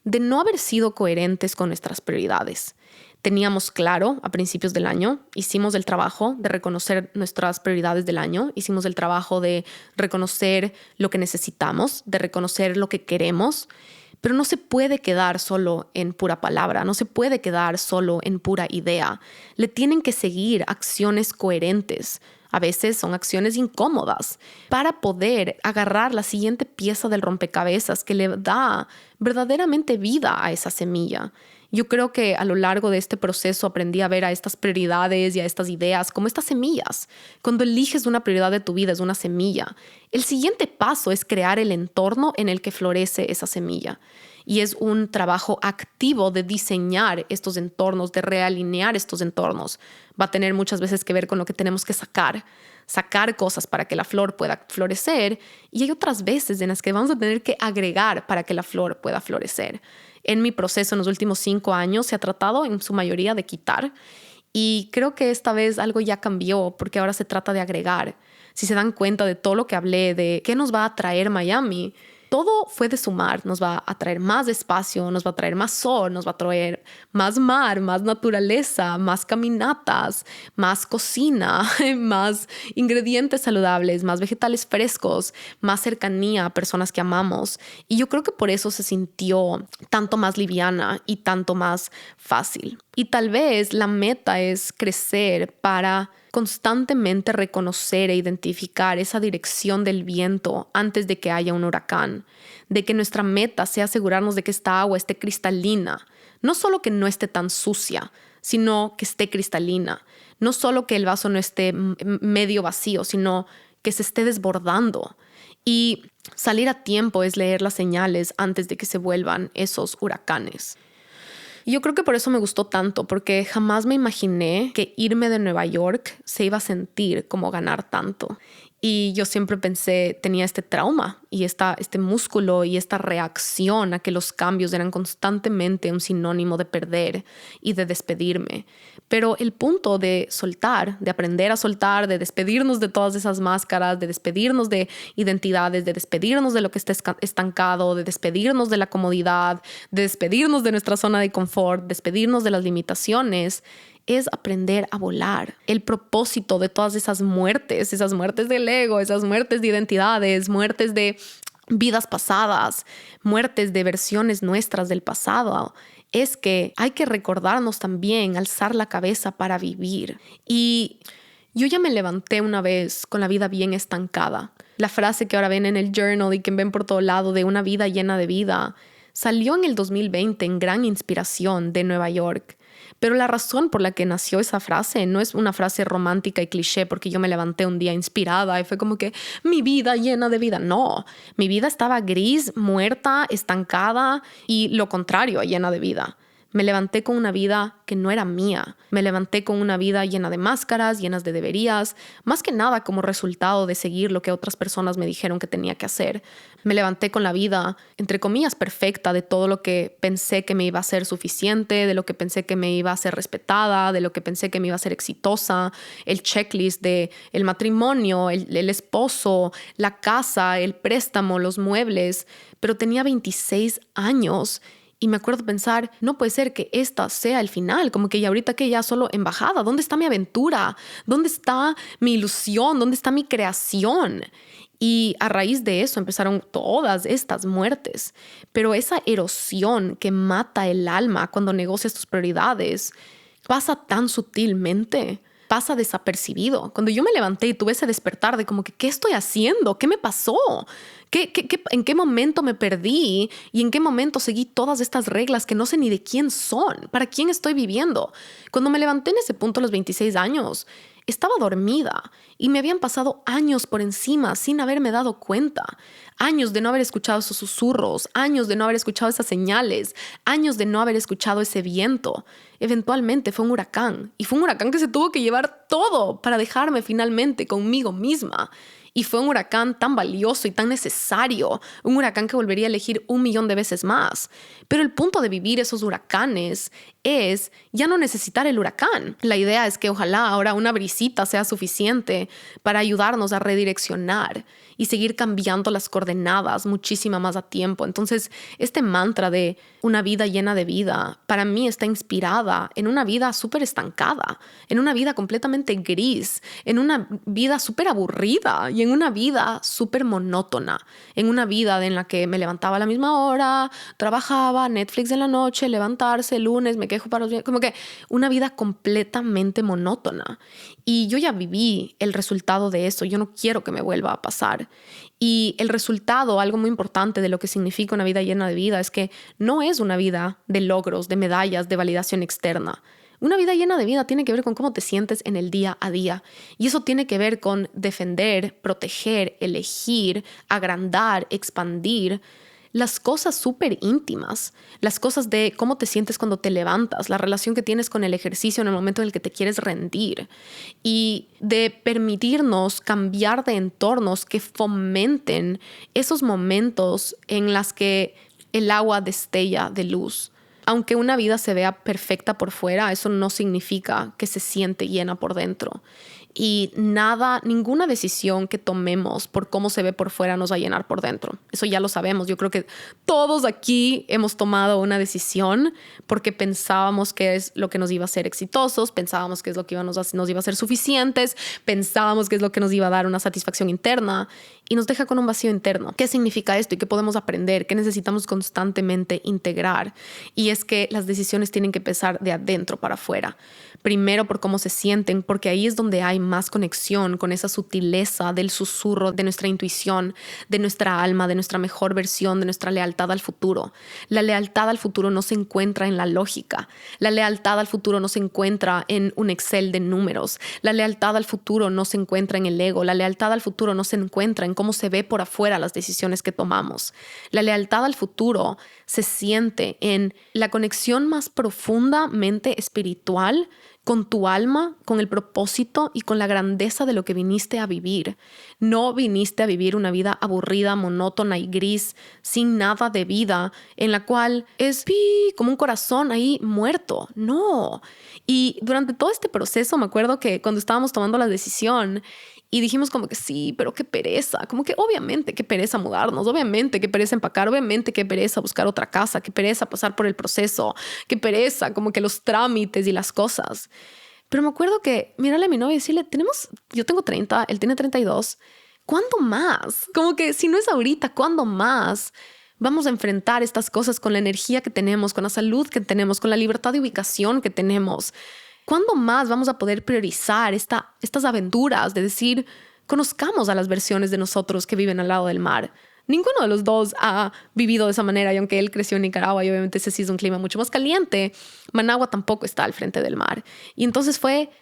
de no haber sido coherentes con nuestras prioridades. Teníamos claro a principios del año, hicimos el trabajo de reconocer nuestras prioridades del año, hicimos el trabajo de reconocer lo que necesitamos, de reconocer lo que queremos, pero no se puede quedar solo en pura palabra, no se puede quedar solo en pura idea. Le tienen que seguir acciones coherentes. A veces son acciones incómodas para poder agarrar la siguiente pieza del rompecabezas que le da verdaderamente vida a esa semilla. Yo creo que a lo largo de este proceso aprendí a ver a estas prioridades y a estas ideas como estas semillas. Cuando eliges una prioridad de tu vida es una semilla. El siguiente paso es crear el entorno en el que florece esa semilla. Y es un trabajo activo de diseñar estos entornos, de realinear estos entornos. Va a tener muchas veces que ver con lo que tenemos que sacar cosas para que la flor pueda florecer. Y hay otras veces en las que vamos a tener que agregar para que la flor pueda florecer. En mi proceso en los últimos 5 años se ha tratado en su mayoría de quitar y creo que esta vez algo ya cambió porque ahora se trata de agregar. Si se dan cuenta de todo lo que hablé, de qué nos va a traer Miami, todo fue de sumar. Nos va a traer más espacio, nos va a traer más sol, nos va a traer más mar, más naturaleza, más caminatas, más cocina, más ingredientes saludables, más vegetales frescos, más cercanía a personas que amamos. Y yo creo que por eso se sintió tanto más liviana y tanto más fácil. Y tal vez la meta es crecer para constantemente reconocer e identificar esa dirección del viento antes de que haya un huracán, de que nuestra meta sea asegurarnos de que esta agua esté cristalina, no solo que no esté tan sucia, sino que esté cristalina, no solo que el vaso no esté medio vacío, sino que se esté desbordando. Y salir a tiempo es leer las señales antes de que se vuelvan esos huracanes. Y yo creo que por eso me gustó tanto, porque jamás me imaginé que irme de Nueva York se iba a sentir como ganar tanto. Y yo siempre pensé, tenía este trauma y este músculo y esta reacción a que los cambios eran constantemente un sinónimo de perder y de despedirme. Pero el punto de soltar, de aprender a soltar, de despedirnos de todas esas máscaras, de despedirnos de identidades, de despedirnos de lo que está estancado, de despedirnos de la comodidad, de despedirnos de nuestra zona de confort, despedirnos de las limitaciones, es aprender a volar. El propósito de todas esas muertes del ego, esas muertes de identidades, muertes de vidas pasadas, muertes de versiones nuestras del pasado, es que hay que recordarnos también alzar la cabeza para vivir. Y yo ya me levanté una vez con la vida bien estancada. La frase que ahora ven en el journal y que ven por todo lado de una vida llena de vida salió en el 2020 en gran inspiración de Nueva York. Pero la razón por la que nació esa frase no es una frase romántica y cliché porque yo me levanté un día inspirada y fue como que mi vida llena de vida. No, mi vida estaba gris, muerta, estancada y lo contrario, llena de vida. Me levanté con una vida que no era mía. Me levanté con una vida llena de máscaras, llenas de deberías, más que nada como resultado de seguir lo que otras personas me dijeron que tenía que hacer. Me levanté con la vida, entre comillas, perfecta de todo lo que pensé que me iba a ser suficiente, de lo que pensé que me iba a ser respetada, de lo que pensé que me iba a ser exitosa, el checklist de el matrimonio, el esposo, la casa, el préstamo, los muebles. Pero tenía 26 años Y me acuerdo pensar, no puede ser que esta sea el final, como que ya ahorita que ya solo embajada, ¿dónde está mi aventura? ¿Dónde está mi ilusión? ¿Dónde está mi creación? Y a raíz de eso empezaron todas estas muertes. Pero esa erosión que mata el alma cuando negocias tus prioridades pasa tan sutilmente, pasa desapercibido. Cuando yo me levanté y tuve ese despertar de como que, ¿qué estoy haciendo? ¿Qué me pasó? ¿En qué momento me perdí? ¿Y en qué momento seguí todas estas reglas que no sé ni de quién son? ¿Para quién estoy viviendo? Cuando me levanté en ese punto a los 26 años, estaba dormida y me habían pasado años por encima sin haberme dado cuenta. Años de no haber escuchado esos susurros, años de no haber escuchado esas señales, años de no haber escuchado ese viento. Eventualmente fue un huracán, y fue un huracán que se tuvo que llevar todo para dejarme finalmente conmigo misma. Y fue un huracán tan valioso y tan necesario, un huracán que volvería a elegir 1.000.000 de veces más. Pero el punto de vivir esos huracanes es ya no necesitar el huracán. La idea es que ojalá ahora una brisita sea suficiente para ayudarnos a redireccionar y seguir cambiando las coordenadas muchísimo más a tiempo. Entonces, este mantra de una vida llena de vida, para mí está inspirada en una vida súper estancada, en una vida completamente gris, en una vida súper aburrida y en una vida súper monótona, en una vida en la que me levantaba a la misma hora, trabajaba, Netflix en la noche, levantarse, lunes, me quejo para los días, como que una vida completamente monótona. Y yo ya viví el resultado de eso, yo no quiero que me vuelva a pasar. Y el resultado, algo muy importante de lo que significa una vida llena de vida, es que no es una vida de logros, de medallas, de validación externa. Una vida llena de vida tiene que ver con cómo te sientes en el día a día. Y eso tiene que ver con defender, proteger, elegir, agrandar, expandir las cosas súper íntimas, las cosas de cómo te sientes cuando te levantas, la relación que tienes con el ejercicio en el momento en el que te quieres rendir, y de permitirnos cambiar de entornos que fomenten esos momentos en los que el agua destella de luz. Aunque una vida se vea perfecta por fuera, eso no significa que se siente llena por dentro. Y ninguna decisión que tomemos por cómo se ve por fuera nos va a llenar por dentro. Eso ya lo sabemos. Yo creo que todos aquí hemos tomado una decisión porque pensábamos que es lo que nos iba a hacer exitosos, pensábamos que es lo que nos iba a hacer suficientes, pensábamos que es lo que nos iba a dar una satisfacción interna, y nos deja con un vacío interno. ¿Qué significa esto y qué podemos aprender? ¿Qué necesitamos constantemente integrar? Y es que las decisiones tienen que empezar de adentro para afuera. Primero por cómo se sienten, porque ahí es donde hay más conexión con esa sutileza del susurro de nuestra intuición, de nuestra alma, de nuestra mejor versión, de nuestra lealtad al futuro. La lealtad al futuro no se encuentra en la lógica. La lealtad al futuro no se encuentra en un Excel de números. La lealtad al futuro no se encuentra en el ego. La lealtad al futuro no se encuentra en cómo se ve por afuera las decisiones que tomamos. La lealtad al futuro se siente en la conexión más profundamente espiritual con tu alma, con el propósito y con la grandeza de lo que viniste a vivir. No viniste a vivir una vida aburrida, monótona y gris, sin nada de vida, en la cual es como un corazón ahí muerto. No. Y durante todo este proceso me acuerdo que cuando estábamos tomando la decisión y dijimos como que sí, pero qué pereza, como que obviamente qué pereza mudarnos, obviamente qué pereza empacar, obviamente qué pereza buscar otra casa, qué pereza pasar por el proceso, qué pereza como que los trámites y las cosas. Pero me acuerdo que mirarle a mi novia y decirle, yo tengo 30, él tiene 32, ¿cuándo más? Como que si no es ahorita, ¿cuándo más vamos a enfrentar estas cosas con la energía que tenemos, con la salud que tenemos, con la libertad de ubicación que tenemos? ¿Cuándo más vamos a poder priorizar estas aventuras de decir, conozcamos a las versiones de nosotros que viven al lado del mar? Ninguno de los dos ha vivido de esa manera, y aunque él creció en Nicaragua y obviamente ese sí es un clima mucho más caliente, Managua tampoco está al frente del mar. Y entonces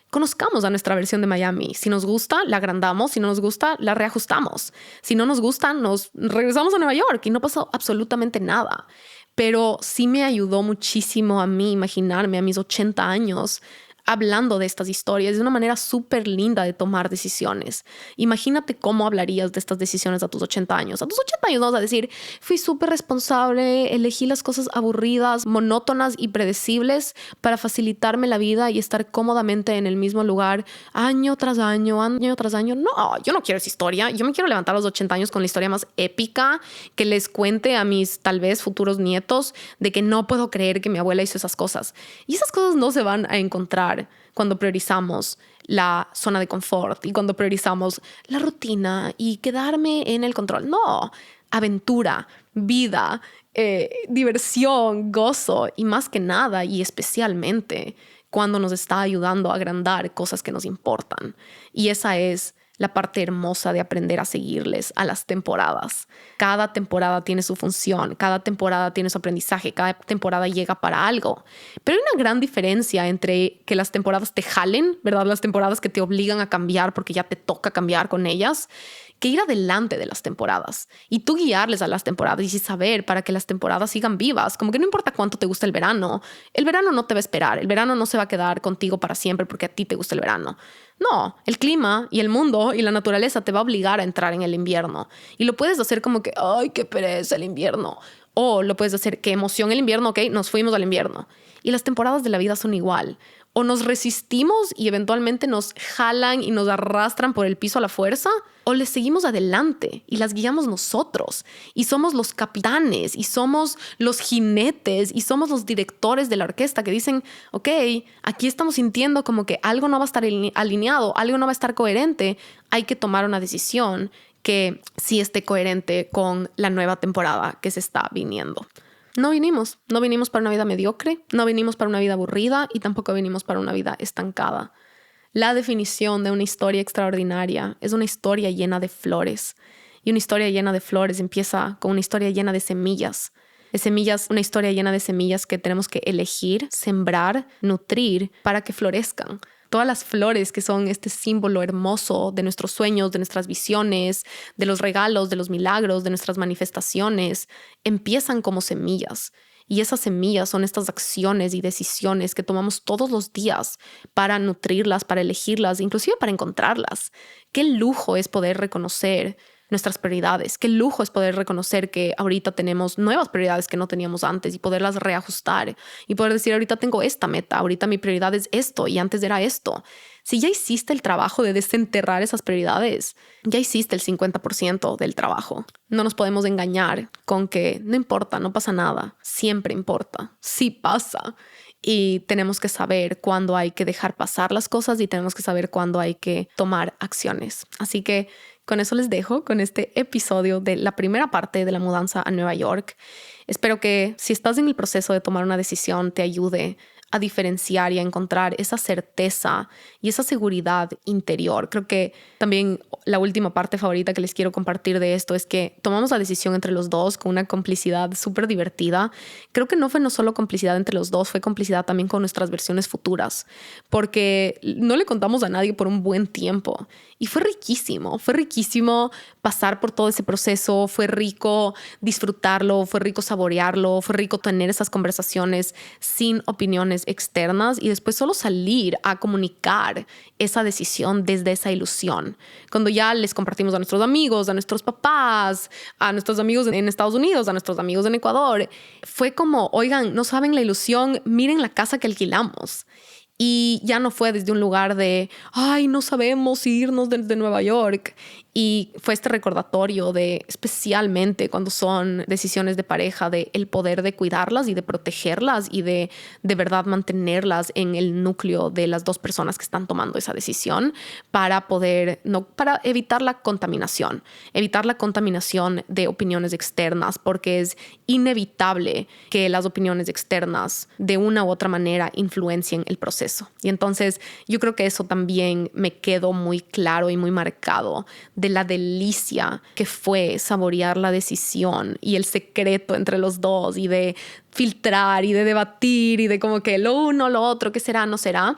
conozcamos a nuestra versión de Miami. Si nos gusta, la agrandamos. Si no nos gusta, la reajustamos. Si no nos gusta, nos regresamos a Nueva York y no pasó absolutamente nada. Pero sí me ayudó muchísimo a mí imaginarme a mis 80 años hablando de estas historias. Es una manera súper linda de tomar decisiones. Imagínate cómo hablarías de estas decisiones a tus 80 años. A tus 80 años no vas a decir, fui súper responsable, elegí las cosas aburridas, monótonas y predecibles para facilitarme la vida y estar cómodamente en el mismo lugar año tras año, año tras año. No, yo no quiero esa historia. Yo me quiero levantar a los 80 años con la historia más épica que les cuente a mis tal vez futuros nietos de que no puedo creer que mi abuela hizo esas cosas. Y esas cosas no se van a encontrar cuando priorizamos la zona de confort y cuando priorizamos la rutina y quedarme en el control. No, aventura, vida, diversión, gozo y más que nada y especialmente cuando nos está ayudando a agrandar cosas que nos importan. Y esa es la parte hermosa de aprender a seguirles a las temporadas. Cada temporada tiene su función, cada temporada tiene su aprendizaje, cada temporada llega para algo. Pero hay una gran diferencia entre que las temporadas te jalen, ¿verdad? Las temporadas que te obligan a cambiar porque ya te toca cambiar con ellas, que ir adelante de las temporadas y tú guiarles a las temporadas y saber para que las temporadas sigan vivas. Como que no importa cuánto te gusta el verano no te va a esperar, el verano no se va a quedar contigo para siempre porque a ti te gusta el verano. No, el clima y el mundo y la naturaleza te va a obligar a entrar en el invierno y lo puedes hacer como que, ay, qué pereza el invierno. O lo puedes hacer, qué emoción el invierno, ok, nos fuimos al invierno. Y las temporadas de la vida son igual. O nos resistimos y eventualmente nos jalan y nos arrastran por el piso a la fuerza, o les seguimos adelante y las guiamos nosotros. Y somos los capitanes y somos los jinetes y somos los directores de la orquesta que dicen, ok, aquí estamos sintiendo como que algo no va a estar alineado, algo no va a estar coherente. Hay que tomar una decisión que sí esté coherente con la nueva temporada que se está viniendo. No vinimos para una vida mediocre, no vinimos para una vida aburrida y tampoco vinimos para una vida estancada. La definición de una historia extraordinaria es una historia llena de flores. Y una historia llena de flores empieza con una historia llena de semillas. Una historia llena de semillas que tenemos que elegir, sembrar, nutrir para que florezcan. Todas las flores que son este símbolo hermoso de nuestros sueños, de nuestras visiones, de los regalos, de los milagros, de nuestras manifestaciones, empiezan como semillas. Y esas semillas son estas acciones y decisiones que tomamos todos los días para nutrirlas, para elegirlas, inclusive para encontrarlas. Qué lujo es poder reconocer nuestras prioridades. Qué lujo es poder reconocer que ahorita tenemos nuevas prioridades que no teníamos antes y poderlas reajustar y poder decir, ahorita tengo esta meta, ahorita mi prioridad es esto y antes era esto. Si ya hiciste el trabajo de desenterrar esas prioridades, ya hiciste el 50% del trabajo. No nos podemos engañar con que no importa, no pasa nada. Siempre importa. Sí pasa. Y tenemos que saber cuándo hay que dejar pasar las cosas y tenemos que saber cuándo hay que tomar acciones. Así que con eso les dejo con este episodio de la primera parte de la mudanza a Nueva York. Espero que si estás en el proceso de tomar una decisión te ayude a diferenciar y a encontrar esa certeza y esa seguridad interior. Creo que también la última parte favorita que les quiero compartir de esto es que tomamos la decisión entre los dos con una complicidad súper divertida. Creo que no fue no solo complicidad entre los dos, fue complicidad también con nuestras versiones futuras, porque no le contamos a nadie por un buen tiempo. Y fue riquísimo pasar por todo ese proceso, fue rico disfrutarlo, fue rico saborearlo, fue rico tener esas conversaciones sin opiniones externas y después solo salir a comunicar esa decisión desde esa ilusión. Cuando ya les compartimos a nuestros amigos, a nuestros papás, a nuestros amigos en Estados Unidos, a nuestros amigos en Ecuador, fue como, oigan, no saben la ilusión, miren la casa que alquilamos. Y ya no fue desde un lugar de, ay, no sabemos irnos desde Nueva York. Y fue este recordatorio de, especialmente cuando son decisiones de pareja, de el poder de cuidarlas y de protegerlas y de verdad mantenerlas en el núcleo de las dos personas que están tomando esa decisión para evitar la contaminación de opiniones externas, porque es inevitable que las opiniones externas de una u otra manera influencien el proceso. Y entonces yo creo que eso también me quedó muy claro y muy marcado de la delicia que fue saborear la decisión y el secreto entre los dos y de filtrar y de debatir y de como que lo uno, lo otro, qué será, no será,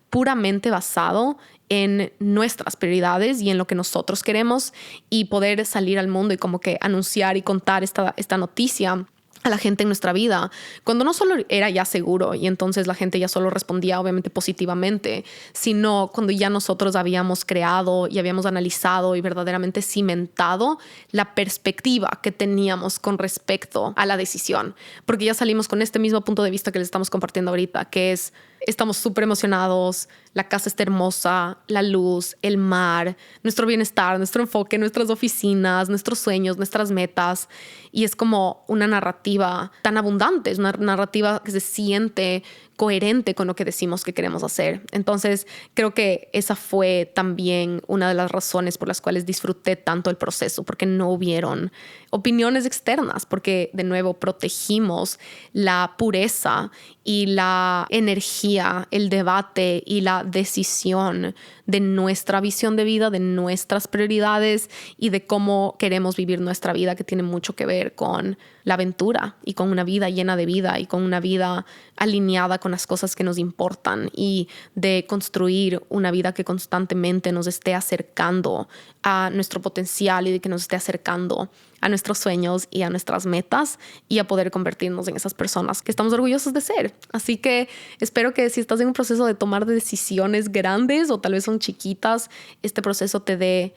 puramente basado en nuestras prioridades y en lo que nosotros queremos y poder salir al mundo y como que anunciar y contar esta noticia a la gente en nuestra vida, cuando no solo era ya seguro y entonces la gente ya solo respondía obviamente positivamente, sino cuando ya nosotros habíamos creado y habíamos analizado y verdaderamente cimentado la perspectiva que teníamos con respecto a la decisión. Porque ya salimos con este mismo punto de vista que les estamos compartiendo ahorita, que es: estamos súper emocionados, la casa está hermosa, la luz, el mar, nuestro bienestar, nuestro enfoque, nuestras oficinas, nuestros sueños, nuestras metas. Y es como una narrativa tan abundante, es una narrativa que se siente coherente con lo que decimos que queremos hacer. Entonces, creo que esa fue también una de las razones por las cuales disfruté tanto el proceso, porque no hubieron opiniones externas, porque de nuevo protegimos la pureza y la energía, el debate y la decisión de nuestra visión de vida, de nuestras prioridades y de cómo queremos vivir nuestra vida, que tiene mucho que ver con la aventura y con una vida llena de vida y con una vida alineada con las cosas que nos importan, y de construir una vida que constantemente nos esté acercando a nuestro potencial y de que nos esté acercando a nuestros sueños y a nuestras metas y a poder convertirnos en esas personas que estamos orgullosos de ser. Así que espero que si estás en un proceso de tomar decisiones grandes o tal vez son chiquitas, este proceso te dé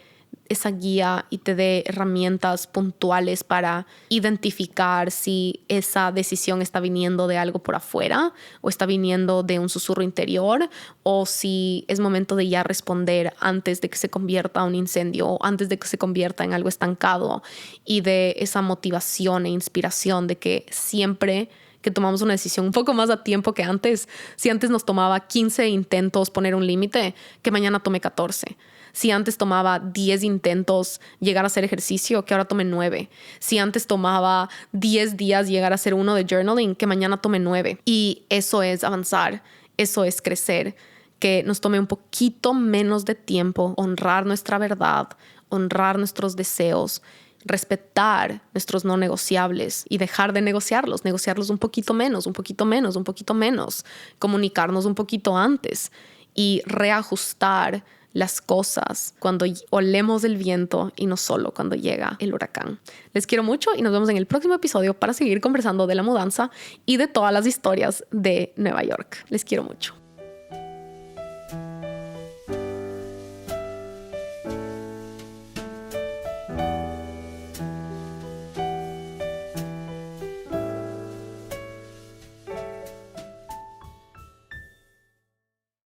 esa guía y te dé herramientas puntuales para identificar si esa decisión está viniendo de algo por afuera o está viniendo de un susurro interior, o si es momento de ya responder antes de que se convierta en un incendio o antes de que se convierta en algo estancado, y de esa motivación e inspiración de que siempre que tomamos una decisión un poco más a tiempo que antes, si antes nos tomaba 15 intentos poner un límite, que mañana tome 14. Si antes tomaba 10 intentos llegar a hacer ejercicio, que ahora tome 9. Si antes tomaba 10 días llegar a hacer uno de journaling, que mañana tome 9. Y eso es avanzar, eso es crecer, que nos tome un poquito menos de tiempo, honrar nuestra verdad, honrar nuestros deseos, respetar nuestros no negociables y dejar de negociarlos un poquito menos, un poquito menos, un poquito menos, comunicarnos un poquito antes y reajustar las cosas cuando olemos el viento y no solo cuando llega el huracán. Les quiero mucho y nos vemos en el próximo episodio para seguir conversando de la mudanza y de todas las historias de Nueva York. Les quiero mucho.